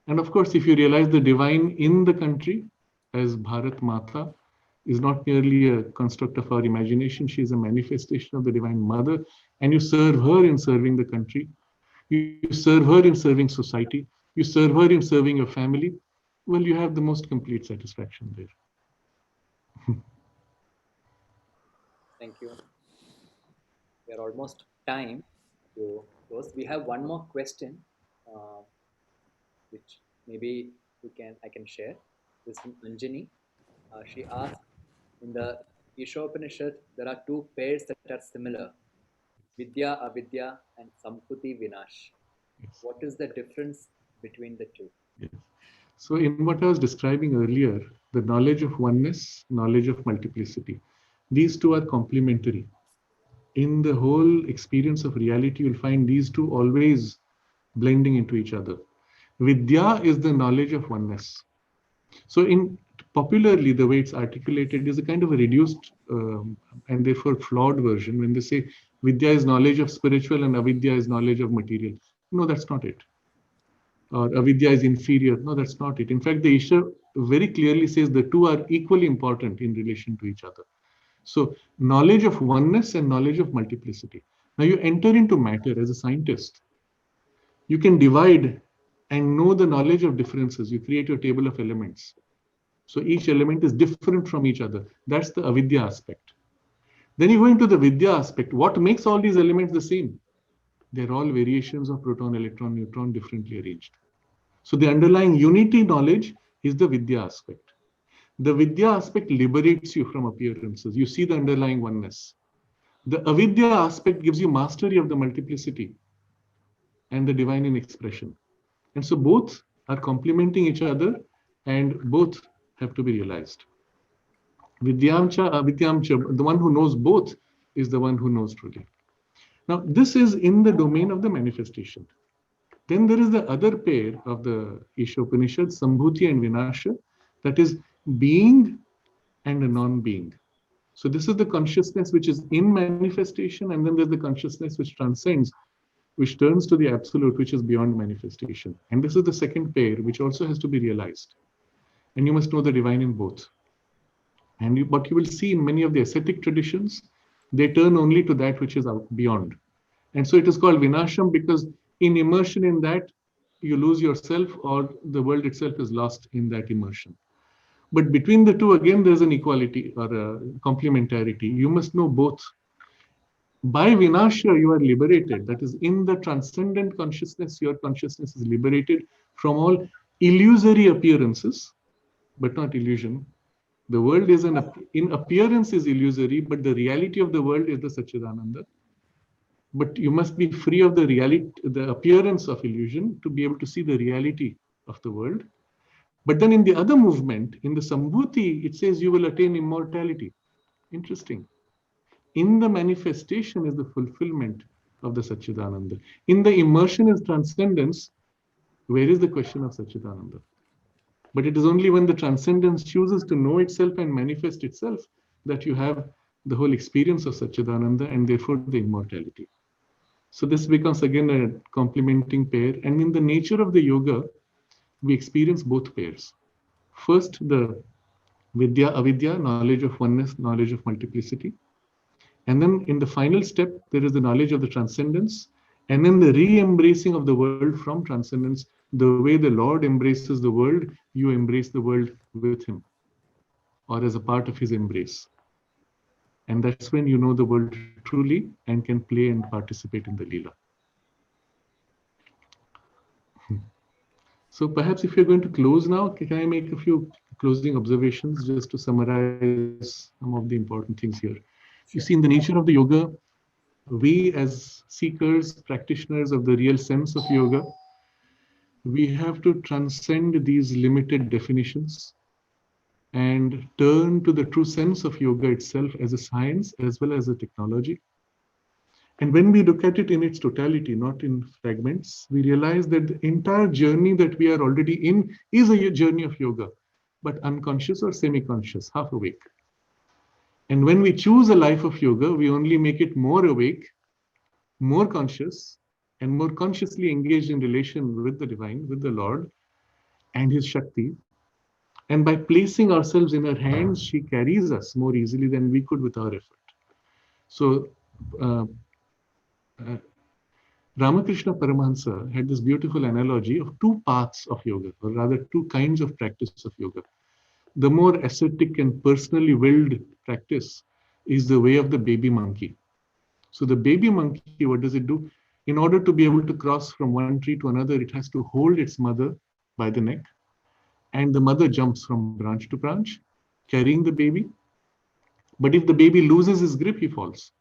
And of course, if you realize the divine in the country as Bharat Mata is not merely a construct of our imagination, she is a manifestation of the Divine Mother, and you serve her in serving the country, you serve her in serving society, you serve her in serving your family, well, you have the most complete satisfaction there. Thank you. We are almost time to close. We have one more question, which maybe I can share. This is from Anjani. She asked, in the Ishopanishad, there are two pairs that are similar, Vidya, Avidya, and Sampati, Vinash. Yes. What is the difference between the two? Yes. So in what I was describing earlier, the knowledge of oneness, knowledge of multiplicity, these two are complementary. In the whole experience of reality, you'll find these two always blending into each other. Vidya is the knowledge of oneness. So popularly, the way it's articulated is a kind of a reduced and therefore flawed version when they say Vidya is knowledge of spiritual and Avidya is knowledge of material. No, that's not it. Or Avidya is inferior. No, that's not it. In fact, the Isha very clearly says the two are equally important in relation to each other. So knowledge of oneness and knowledge of multiplicity. Now you enter into matter as a scientist. You can divide and know the knowledge of differences. You create your table of elements. So each element is different from each other. That's the Avidya aspect. Then you go into the Vidya aspect. What makes all these elements the same? They're all variations of proton, electron, neutron, differently arranged. So the underlying unity knowledge is the Vidya aspect. The Vidya aspect liberates you from appearances. You see the underlying oneness. The Avidya aspect gives you mastery of the multiplicity and the divine in expression. And so both are complementing each other and both have to be realized. Vidyamcha, Avidyamcha, the one who knows both is the one who knows truly. Now, this is in the domain of the manifestation. Then there is the other pair of the Ishopanishad, Sambhuti and Vinasha, that is being and a non-being. So this is the consciousness which is in manifestation, and then there's the consciousness which transcends, which turns to the absolute, which is beyond manifestation. And this is the second pair, which also has to be realized. And you must know the divine in both. And what you will see in many of the ascetic traditions, they turn only to that which is out beyond. And so it is called Vinasham because in immersion in that, you lose yourself or the world itself is lost in that immersion. But between the two, again, there's an equality or a complementarity. You must know both. By Vinasha, you are liberated. That is, in the transcendent consciousness, your consciousness is liberated from all illusory appearances, but not illusion. The world is in appearance is illusory, but the reality of the world is the Satchidananda. But you must be free of the reality, the appearance of illusion to be able to see the reality of the world. But then in the other movement, in the Sambhuti, it says you will attain immortality. Interesting. In the manifestation is the fulfillment of the Satchidananda. In the immersion is transcendence. Where is the question of Satchidananda? But it is only when the transcendence chooses to know itself and manifest itself that you have the whole experience of Satchidananda and therefore the immortality. So this becomes again a complementing pair. And in the nature of the yoga, we experience both pairs. First, the Vidya, Avidya, knowledge of oneness, knowledge of multiplicity. And then in the final step, there is the knowledge of the transcendence. And then the re-embracing of the world from transcendence. The way the Lord embraces the world, you embrace the world with him or as a part of his embrace. And that's when you know the world truly and can play and participate in the Leela. So perhaps if you're going to close now, can I make a few closing observations just to summarize some of the important things here? You see, in the nature of the yoga, we as seekers, practitioners of the real sense of yoga, we have to transcend these limited definitions and turn to the true sense of yoga itself as a science as well as a technology. And when we look at it in its totality, not in fragments, we realize that the entire journey that we are already in is a journey of yoga, but unconscious or semi-conscious, half awake. And when we choose a life of yoga, we only make it more awake, more conscious, and more consciously engaged in relation with the divine, with the Lord and his Shakti. And by placing ourselves in her hands, she carries us more easily than we could with our effort. So Ramakrishna Paramahansa had this beautiful analogy of two paths of yoga, or rather two kinds of practice of yoga. The more ascetic and personally willed practice is the way of the baby monkey. So the baby monkey, what does it do? In order to be able to cross from one tree to another, it has to hold its mother by the neck. And the mother jumps from branch to branch, carrying the baby. But if the baby loses his grip, he falls.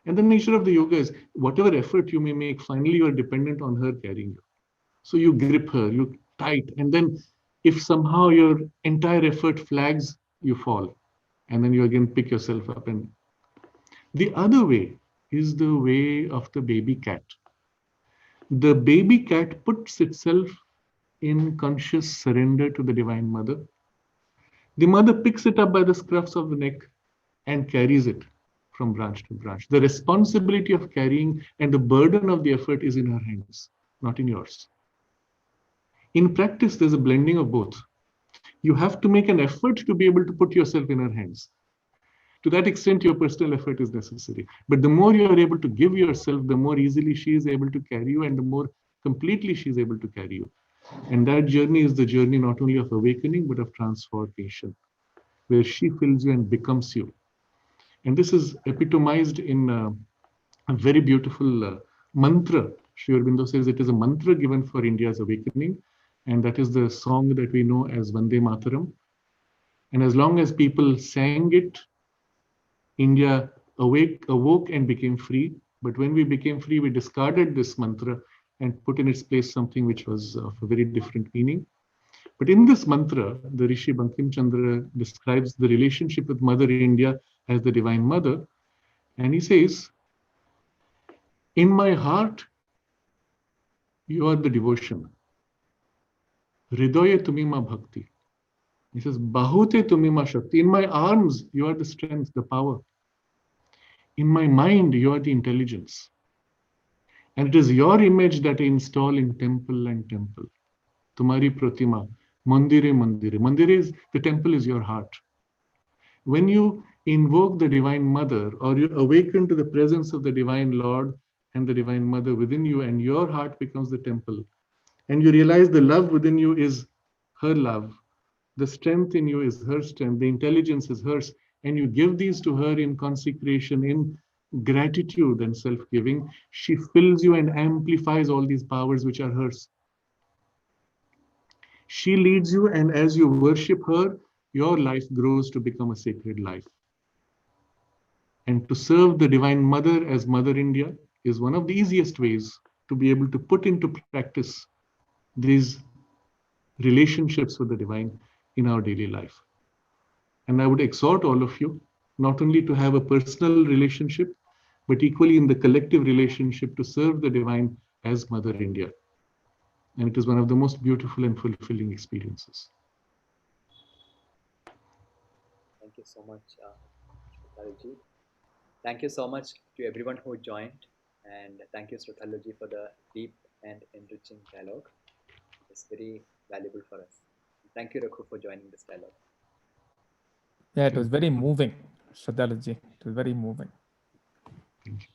And the nature of the yoga is whatever effort you may make, finally you are dependent on her carrying you. So you grip her, you tight, and then if somehow your entire effort flags, you fall. And then you again pick yourself up. And the other way is the way of the baby cat. The baby cat puts itself in conscious surrender to the Divine Mother. The mother picks it up by the scruffs of the neck and carries it from branch to branch. The responsibility of carrying and the burden of the effort is in her hands, not in yours. In practice, there's a blending of both. You have to make an effort to be able to put yourself in her hands. To that extent, your personal effort is necessary. But the more you are able to give yourself, the more easily she is able to carry you and the more completely she is able to carry you. And that journey is the journey not only of awakening, but of transformation, where she fills you and becomes you. And this is epitomized in a very beautiful mantra. Sri Aurobindo says it is a mantra given for India's awakening. And that is the song that we know as Vande Mataram. And as long as people sang it, India awoke and became free. But when we became free, we discarded this mantra and put in its place something which was of a very different meaning. But in this mantra, the Rishi Bankim Chandra describes the relationship with Mother India as the Divine Mother. And he says, in my heart, you are the devotion. Hridoye tumima bhakti. He says, Bahute tumima shakti. In my arms, you are the strength, the power. In my mind, you are the intelligence. And it is your image that I install in temple and temple. Tumari pratima, mandire mandire. Mandire is, the temple is your heart. When you invoke the Divine Mother or you awaken to the presence of the Divine Lord and the Divine Mother within you, and your heart becomes the temple, and you realize the love within you is her love, the strength in you is her strength, the intelligence is hers, and you give these to her in consecration, in gratitude and self-giving, she fills you and amplifies all these powers which are hers. She leads you, and as you worship her, your life grows to become a sacred life. And to serve the Divine Mother as Mother India is one of the easiest ways to be able to put into practice these relationships with the divine in our daily life. And I would exhort all of you not only to have a personal relationship, but equally in the collective relationship to serve the divine as Mother India. And it is one of the most beautiful and fulfilling experiences. Thank you so much, Sraddhalu. Thank you so much to everyone who joined, and thank you, Sraddhalu, for the deep and enriching dialogue. It's very valuable for us. Thank you, Raghu, for joining this dialogue. Yeah, it was very moving, Sraddhalu. It was very moving. Thank you.